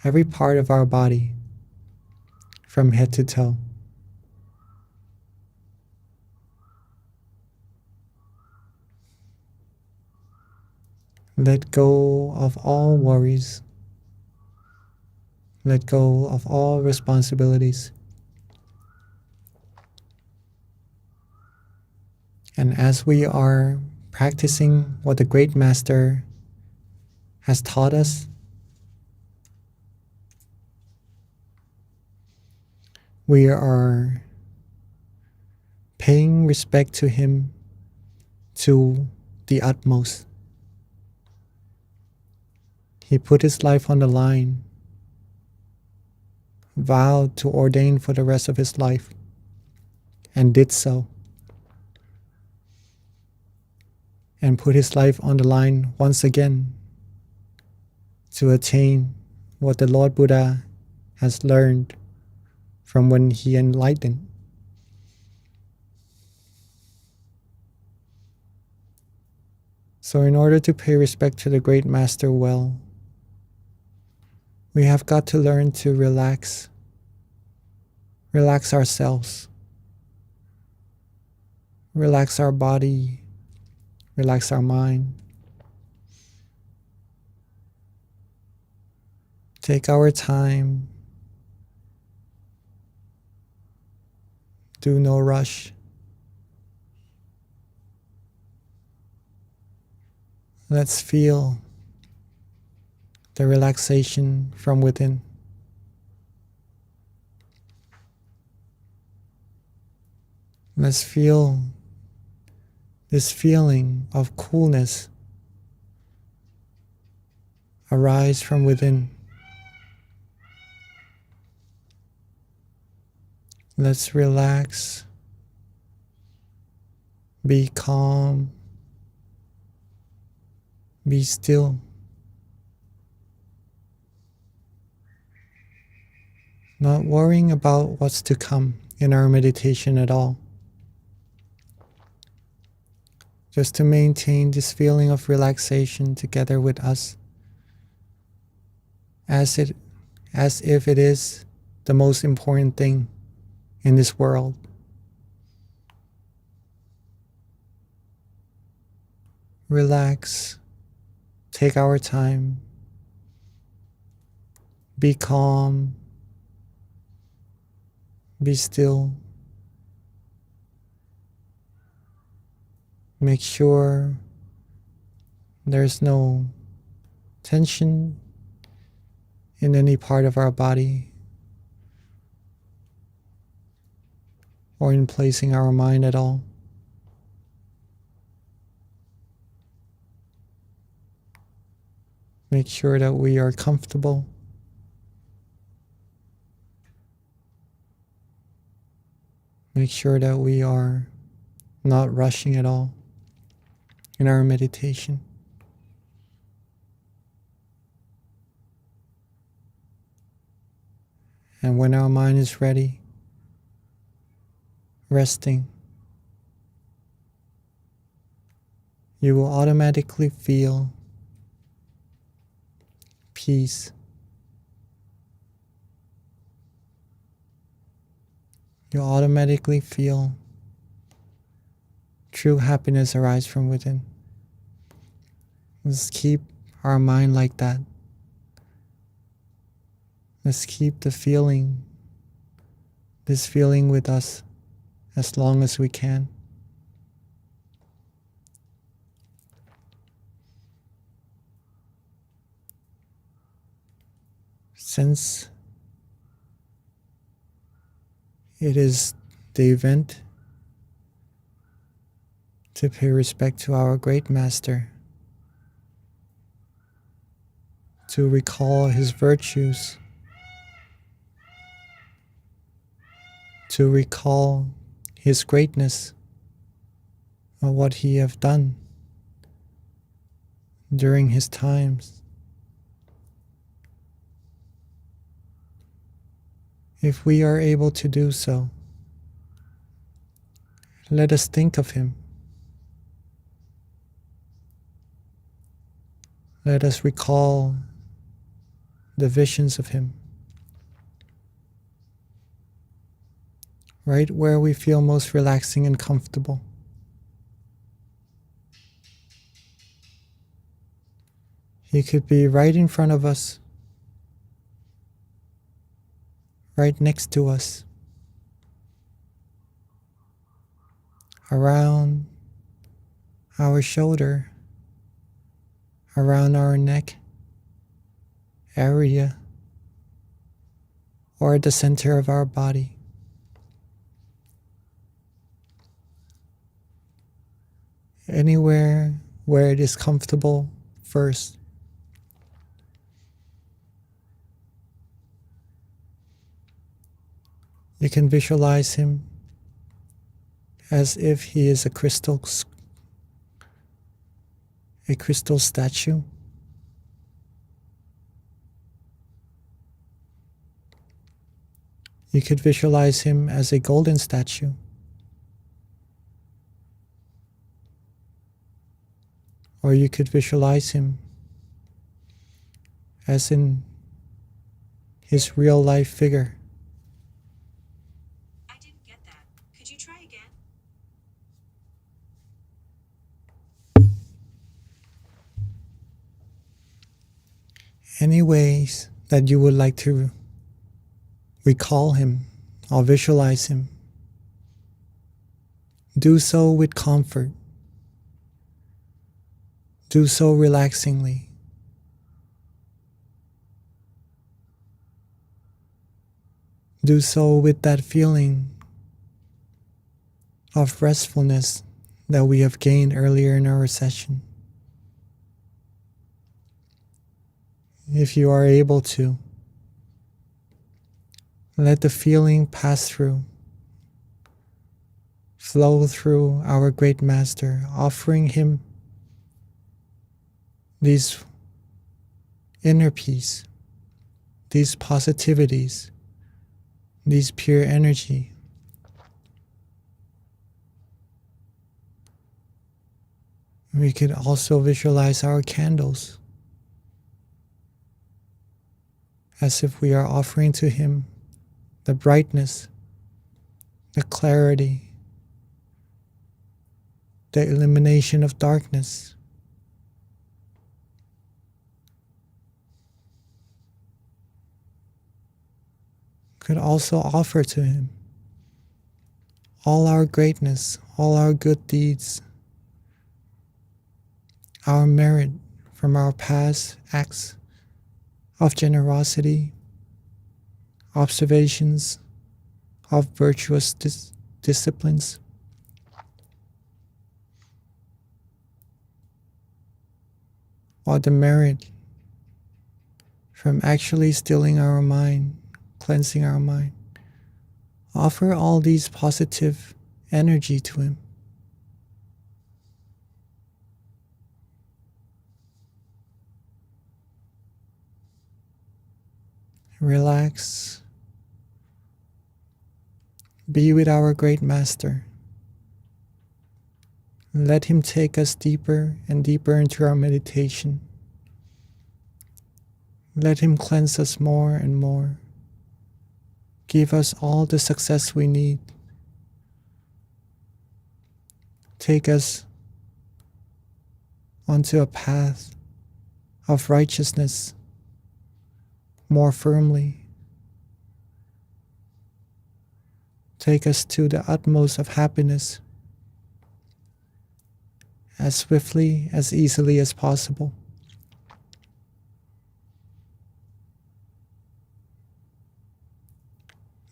every part of our body from head to toe. Let go of all worries. Let go of all responsibilities. And as we are practicing what the great master has taught us, we are paying respect to him to the utmost. He put his life on the line, vowed to ordain for the rest of his life, and did so. And put his life on the line once again to attain what the Lord Buddha has learned from when he enlightened. So in order to pay respect to the great master well, we have got to learn to relax ourselves, relax our body, relax our mind. Take our time. Do no rush. Let's feel the relaxation from within. Let's feel this feeling of coolness arise from within. Let's relax Be calm. Be still. Not worrying about what's to come in our meditation at all. Just to maintain this feeling of relaxation together with us, as if it is the most important thing in this world. Relax. Take our time. Be calm. Be still. Make sure there's no tension in any part of our body or in placing our mind at all. Make sure that we are comfortable. Make sure that we are not rushing at all in our meditation. And when our mind is ready, resting, you will automatically feel peace. You'll automatically feel true happiness arise from within. Let's keep our mind like that. Let's keep this feeling with us as long as we can. Since it is the event to pay respect to our great master, to recall his virtues, to recall his greatness of what he have done during his times. If we are able to do so, let us think of him. Let us recall the visions of him. Right where we feel most relaxing and comfortable. He could be right in front of us, right next to us, around our shoulder, around our neck area, or at the center of our body. Anywhere where it is comfortable first. You can visualize him as if he is a crystal statue. You could visualize him as a golden statue. Or you could visualize him as in his real life figure. I didn't get that. Could you try again? Any ways that you would like to recall him or visualize him, do so with comfort. Do so relaxingly. Do so with that feeling of restfulness that we have gained earlier in our session. If you are able to, let the feeling pass through flow through our great master, offering him these inner peace, these positivities, these pure energy. We could also visualize our candles as if we are offering to him the brightness, the clarity, the elimination of darkness. Could also offer to him all our greatness, all our good deeds, our merit from our past acts of generosity, observations of virtuous disciplines. Or the merit from actually stilling our mind, cleansing our mind. Offer all these positive energy to him. Relax. Be with our great master. Let him take us deeper and deeper into our meditation. Let him cleanse us more and more. Give us all the success we need. Take us onto a path of righteousness more firmly. Take us to the utmost of happiness as swiftly, as easily as possible.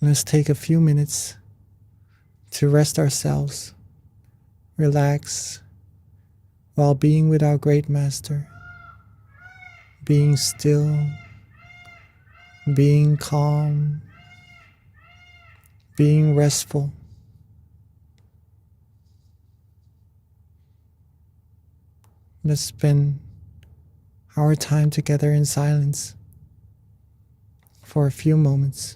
Let's take a few minutes to rest ourselves, relax, while being with our great master, being still, being calm, being restful. Let's spend our time together in silence for a few moments.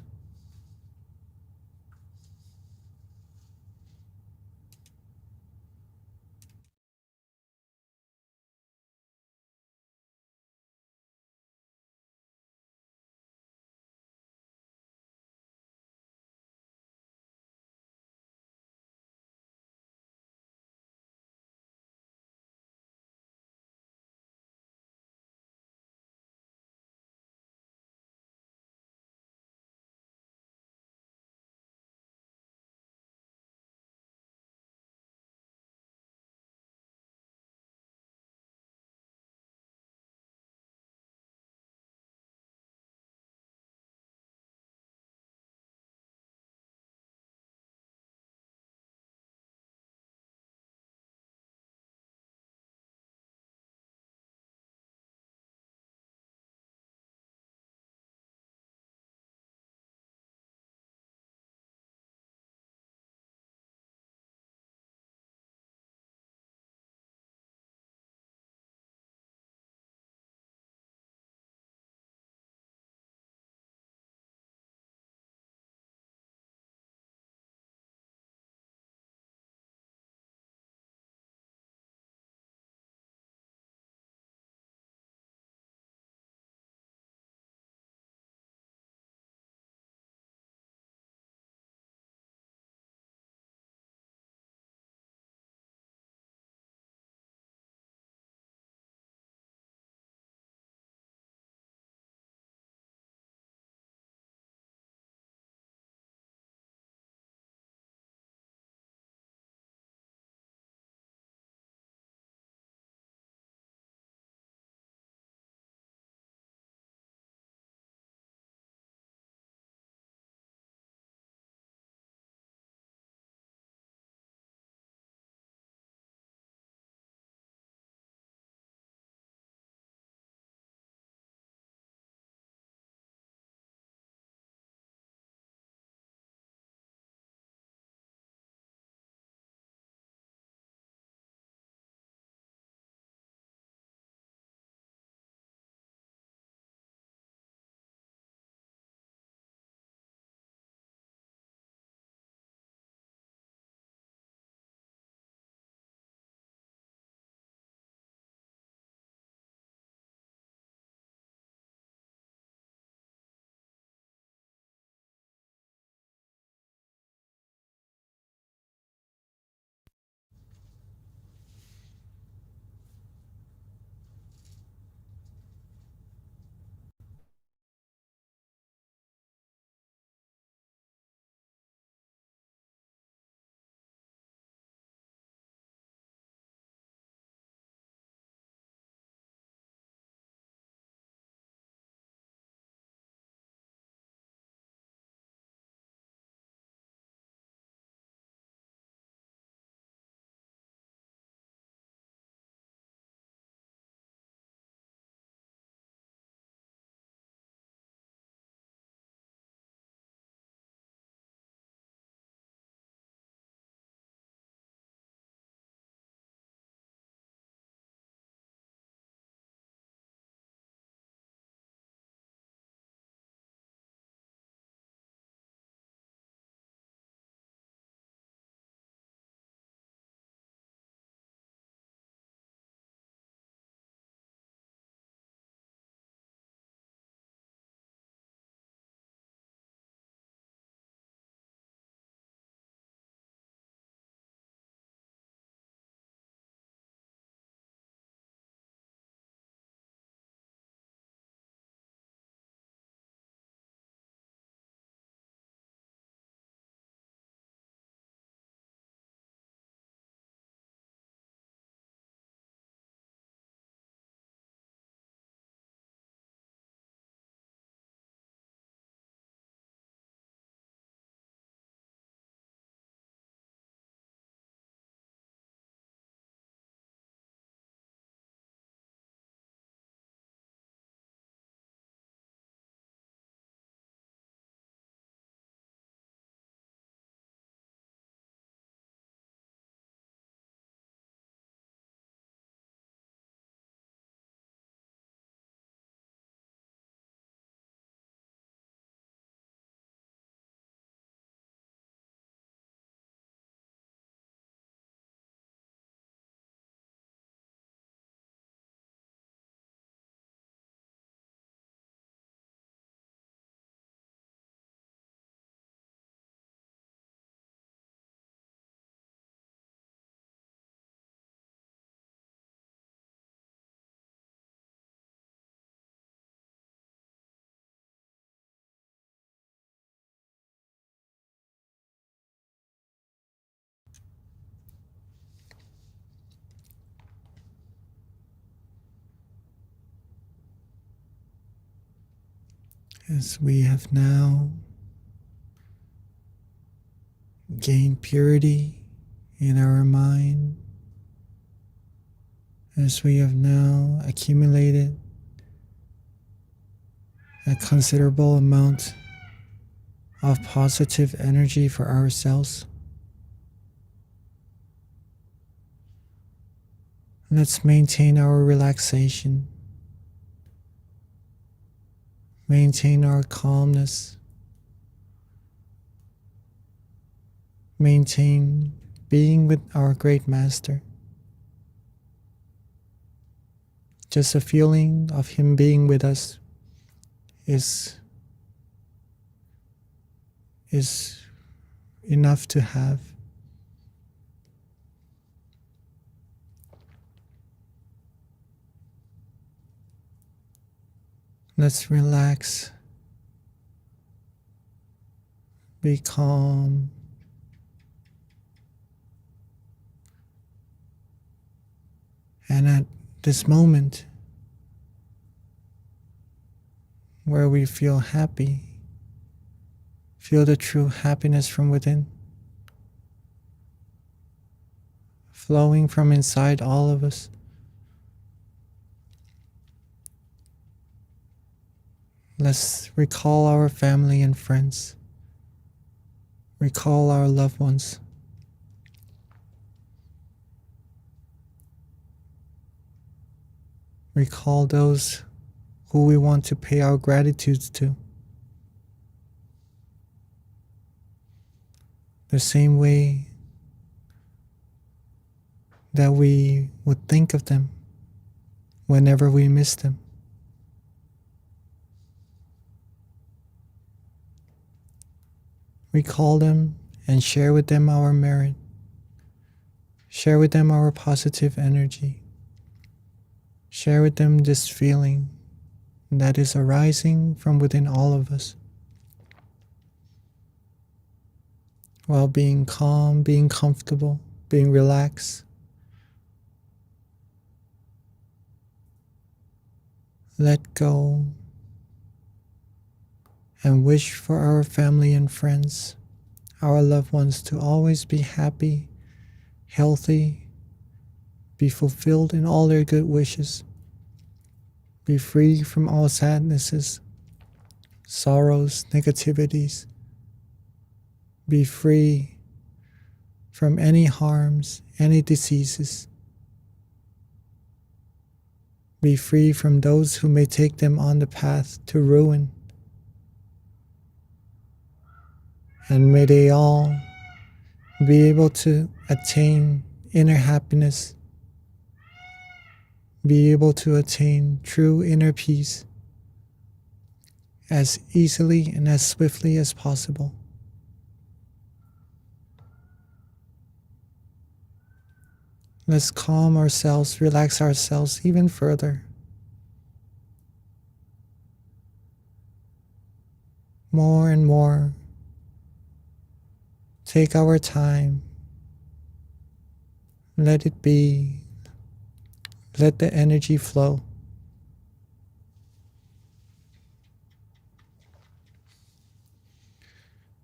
as we have now gained purity in our mind, as we have now accumulated a considerable amount of positive energy for ourselves. Let's maintain our relaxation, maintain our calmness, maintain being with our great master. Just a feeling of him being with us is enough to have. Let's relax, be calm, and at this moment where we feel happy, feel the true happiness from within, flowing from inside all of us. Let's recall our family and friends, recall our loved ones. Recall those who we want to pay our gratitude to. The same way that we would think of them whenever we miss them. Recall them and share with them our merit. Share with them our positive energy. Share with them this feeling that is arising from within all of us. While being calm, being comfortable, being relaxed. Let go and wish for our family and friends, our loved ones, to always be happy, healthy, be fulfilled in all their good wishes, be free from all sadnesses, sorrows, negativities, be free from any harms, any diseases, be free from those who may take them on the path to ruin. And may they all be able to attain inner happiness, be able to attain true inner peace as easily and as swiftly as possible. Let's calm ourselves, relax ourselves even further. More and more. Take our time. Let it be. Let the energy flow.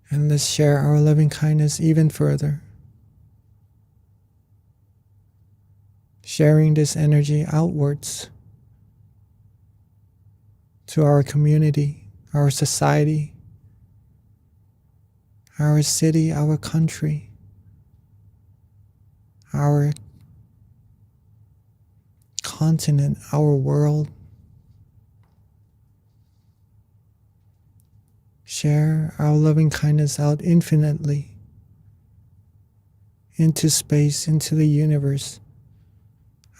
And let's share our loving kindness even further. Sharing this energy outwards to our community, our society, our city, our country, our continent, our world. Share our loving kindness out infinitely into space, into the universe,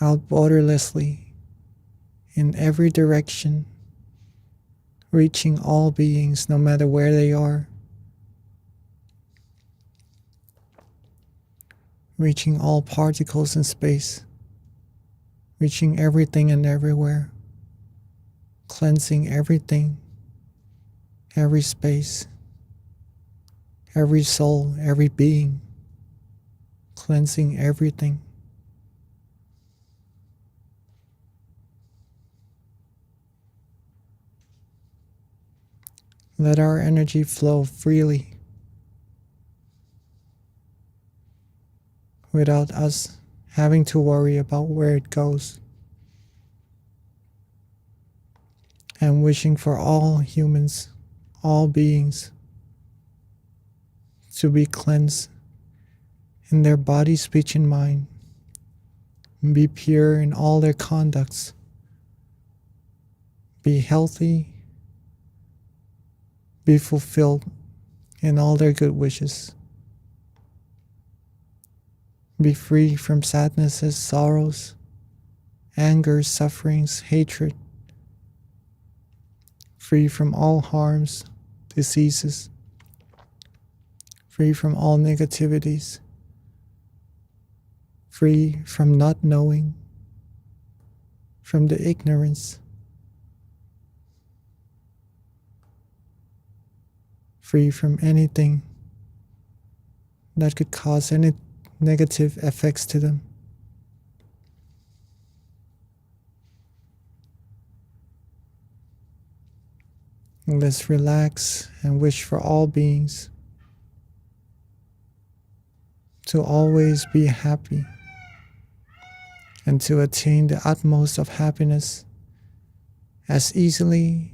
out borderlessly, in every direction, reaching all beings no matter where they are, reaching all particles in space, reaching everything and everywhere, cleansing everything, every space, every soul, every being, cleansing everything. Let our energy flow freely without us having to worry about where it goes. And wishing for all humans, all beings, to be cleansed in their body, speech, and mind, and be pure in all their conducts, be healthy, be fulfilled in all their good wishes, be free from sadnesses, sorrows, anger, sufferings, hatred, free from all harms, diseases, free from all negativities, free from not knowing, from the ignorance, free from anything that could cause any negative effects to them. Let's relax and wish for all beings to always be happy and to attain the utmost of happiness as easily,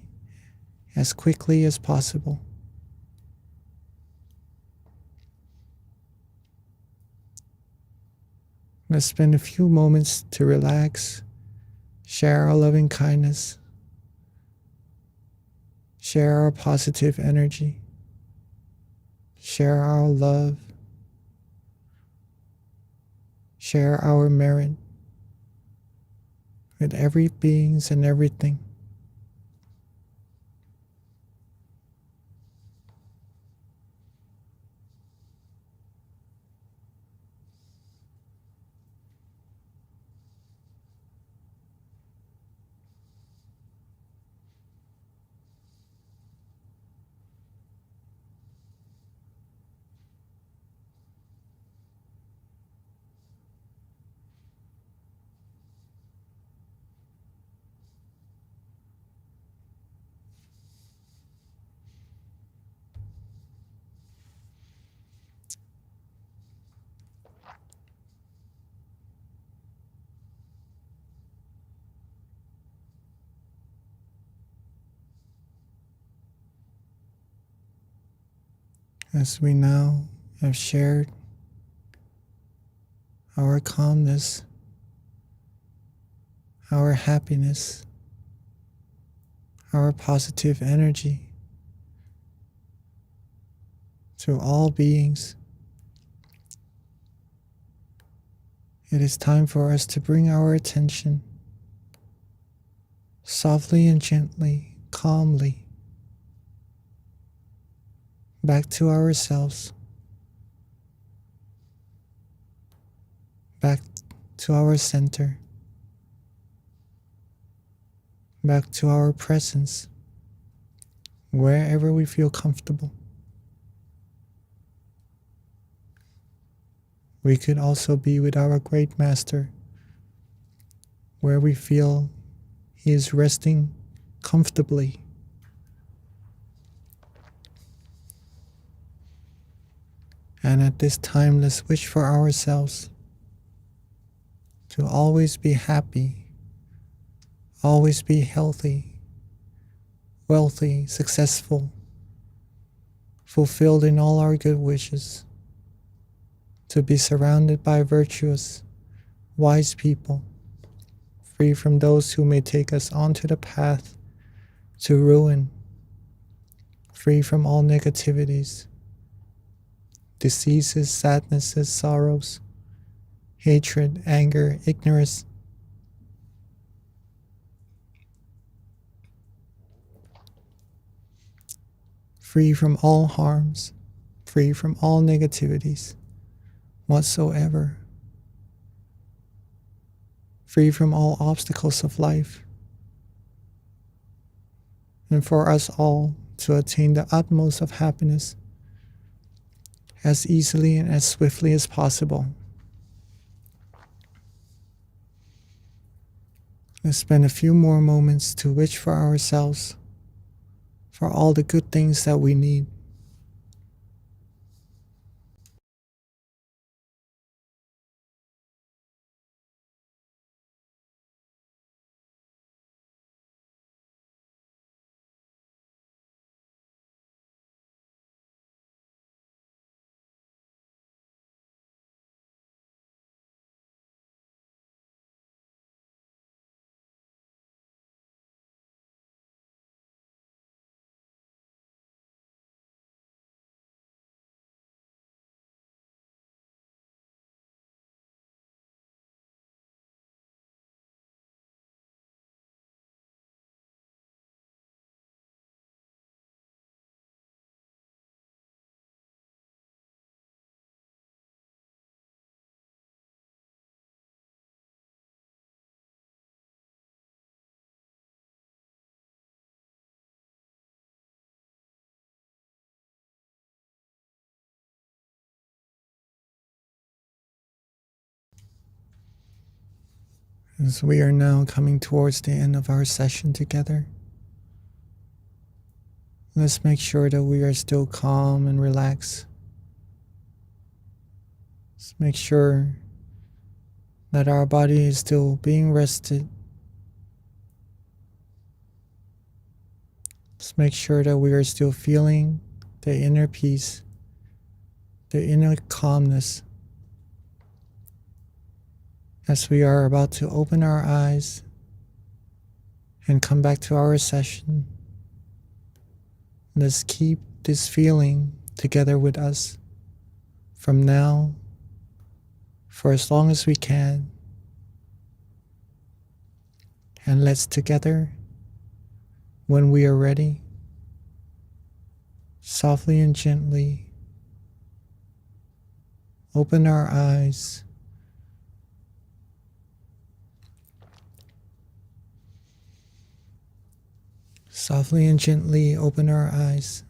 as quickly as possible. Let's spend a few moments to relax, share our loving kindness, share our positive energy, share our love, share our merit with every beings and everything. As we now have shared our calmness, our happiness, our positive energy to all beings, it is time for us to bring our attention softly and gently, calmly, back to ourselves, back to our center, back to our presence, wherever we feel comfortable. We could also be with our great master, where we feel he is resting comfortably. And at this time, let's wish for ourselves to always be happy, always be healthy, wealthy, successful, fulfilled in all our good wishes, to be surrounded by virtuous, wise people, free from those who may take us onto the path to ruin, free from all negativities, diseases, sadnesses, sorrows, hatred, anger, ignorance, free from all harms, free from all negativities whatsoever, free from all obstacles of life, and for us all to attain the utmost of happiness as easily and as swiftly as possible. Let's spend a few more moments to wish for ourselves for all the good things that we need. As we are now coming towards the end of our session together, let's make sure that we are still calm and relaxed. Let's make sure that our body is still being rested. Let's make sure that we are still feeling the inner peace, the inner calmness, as we are about to open our eyes and come back to our session. Let's keep this feeling together with us from now for as long as we can. And let's together, when we are ready, softly and gently open our eyes. Softly and gently open our eyes.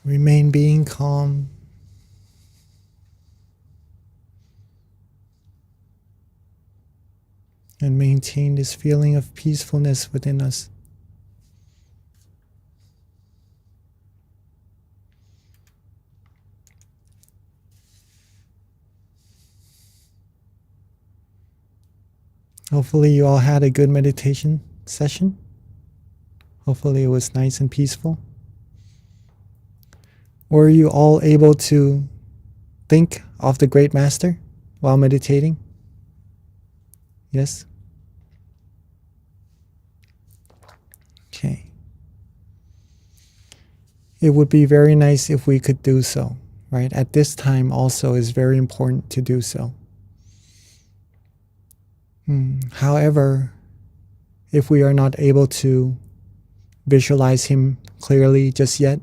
Remain being calm. And maintain this feeling of peacefulness within us. Hopefully you all had a good meditation session. Hopefully it was nice and peaceful. Were you all able to think of the great master while meditating? Yes? Okay. It would be very nice if we could do so, right? At this time also is very important to do so. However, if we are not able to visualize him clearly just yet,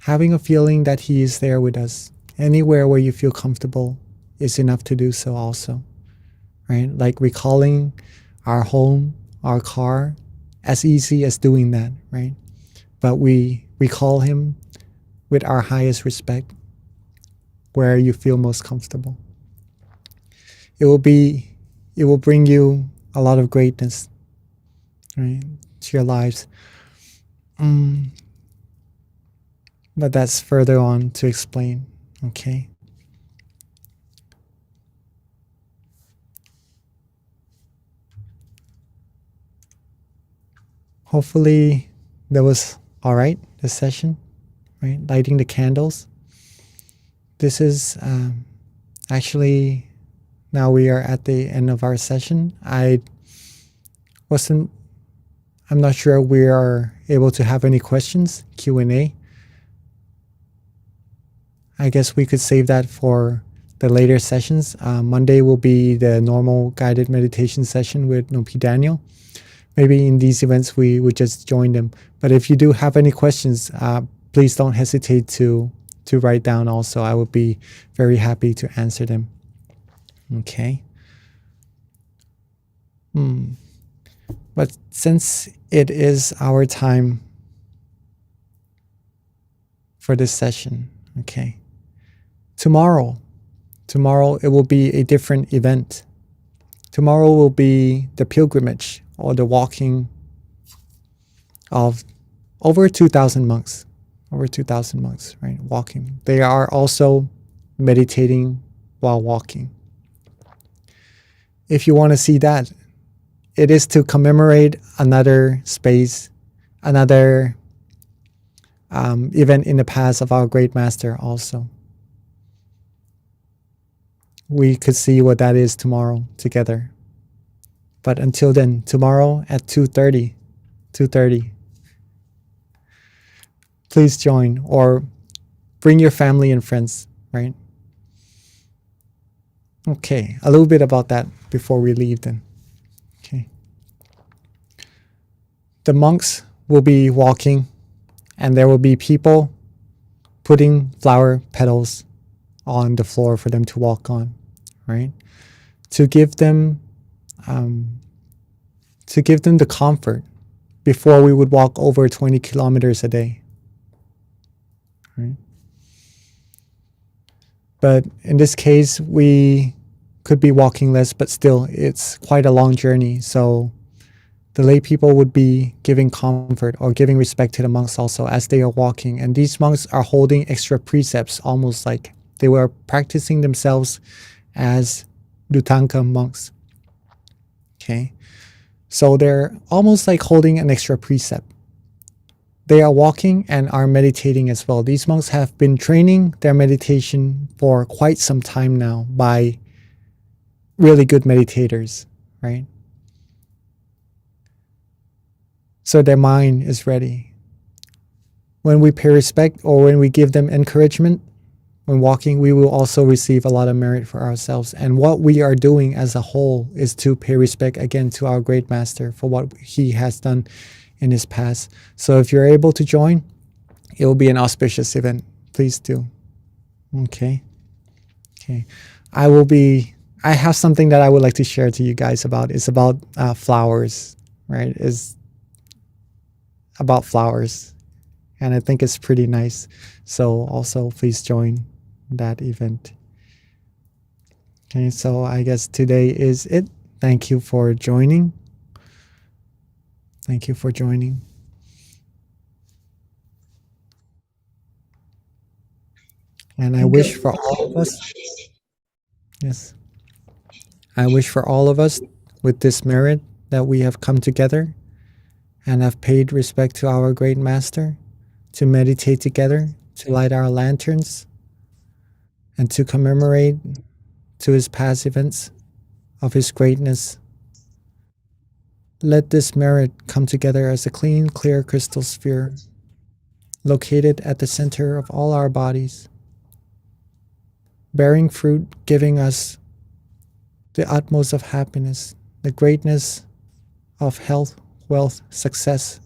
having a feeling that he is there with us, anywhere where you feel comfortable, is enough to do so also, right? Like recalling our home, our car, as easy as doing that, right? But we recall him with our highest respect, where you feel most comfortable. It will bring you a lot of greatness, right, to your lives. But that's further on to explain, okay? Hopefully that was all right, this session, right? Lighting the candles. This is actually, now we are at the end of our session. I'm not sure we are able to have any questions, Q&A. I guess we could save that for the later sessions. Monday will be the normal guided meditation session with Nopi Daniel. Maybe in these events we would just join them. But if you do have any questions, please don't hesitate to write down also. I would be very happy to answer them. Okay. But since it is our time for this session, okay, tomorrow Tomorrow it will be a different event. Tomorrow will be the pilgrimage or the walking of over 2,000 monks. Over 2,000 monks, right? Walking. They are also meditating while walking. If you want to see that, it is to commemorate another space, another event in the past of our great master also. We could see what that is tomorrow together. But until then, tomorrow at 2:30, please join or bring your family and friends, right? Okay, a little bit about that before we leave then. Okay. The monks will be walking and there will be people putting flower petals on the floor for them to walk on, right? To give them the comfort before we would walk over 20 kilometers a day, right? But in this case, we could be walking less, but still it's quite a long journey. So the lay people would be giving comfort or giving respect to the monks also as they are walking. And these monks are holding extra precepts, almost like they were practicing themselves as Dhutanka monks. Okay. So they're almost like holding an extra precept. They are walking and are meditating as well. These monks have been training their meditation for quite some time now by really good meditators, right? So their mind is ready. When we pay respect or when we give them encouragement, when walking, we will also receive a lot of merit for ourselves. And what we are doing as a whole is to pay respect again to our great master for what he has done in his past. So if you're able to join, it will be an auspicious event. Please do. Okay. I have something that I would like to share to you guys about. It's about flowers, right? It's about flowers. And I think it's pretty nice. So also please join that event. Okay, so I guess today is it. Thank you for joining. Thank you for joining. And I wish for all of us, yes, I wish for all of us with this merit that we have come together and have paid respect to our great master, to meditate together, to light our lanterns, and to commemorate to his past events of his greatness. Let this merit come together as a clean, clear crystal sphere, located at the center of all our bodies, bearing fruit, giving us the utmost of happiness, the greatness of health, wealth, success.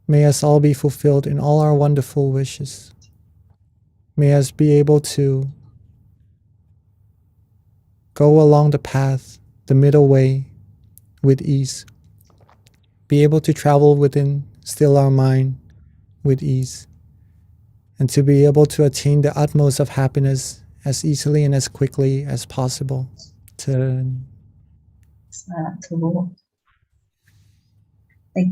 May us all be fulfilled in all our wonderful wishes. May us be able to go along the path, the middle way, with ease. Be able to travel within, still our mind, with ease. And to be able to attain the utmost of happiness as easily and as quickly as possible. Thank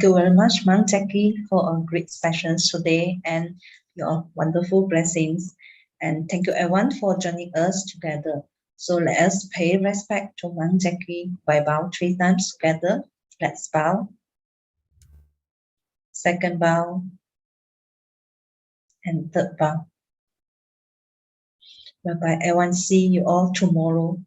you very much, Mount Jackie, for a great sessions today and your wonderful blessings. And thank you everyone for joining us together. So let us pay respect to Mount Jackie by bow 3 times together. Let's bow. Second bow. And third bow. Bye-bye. Everyone, see you all tomorrow.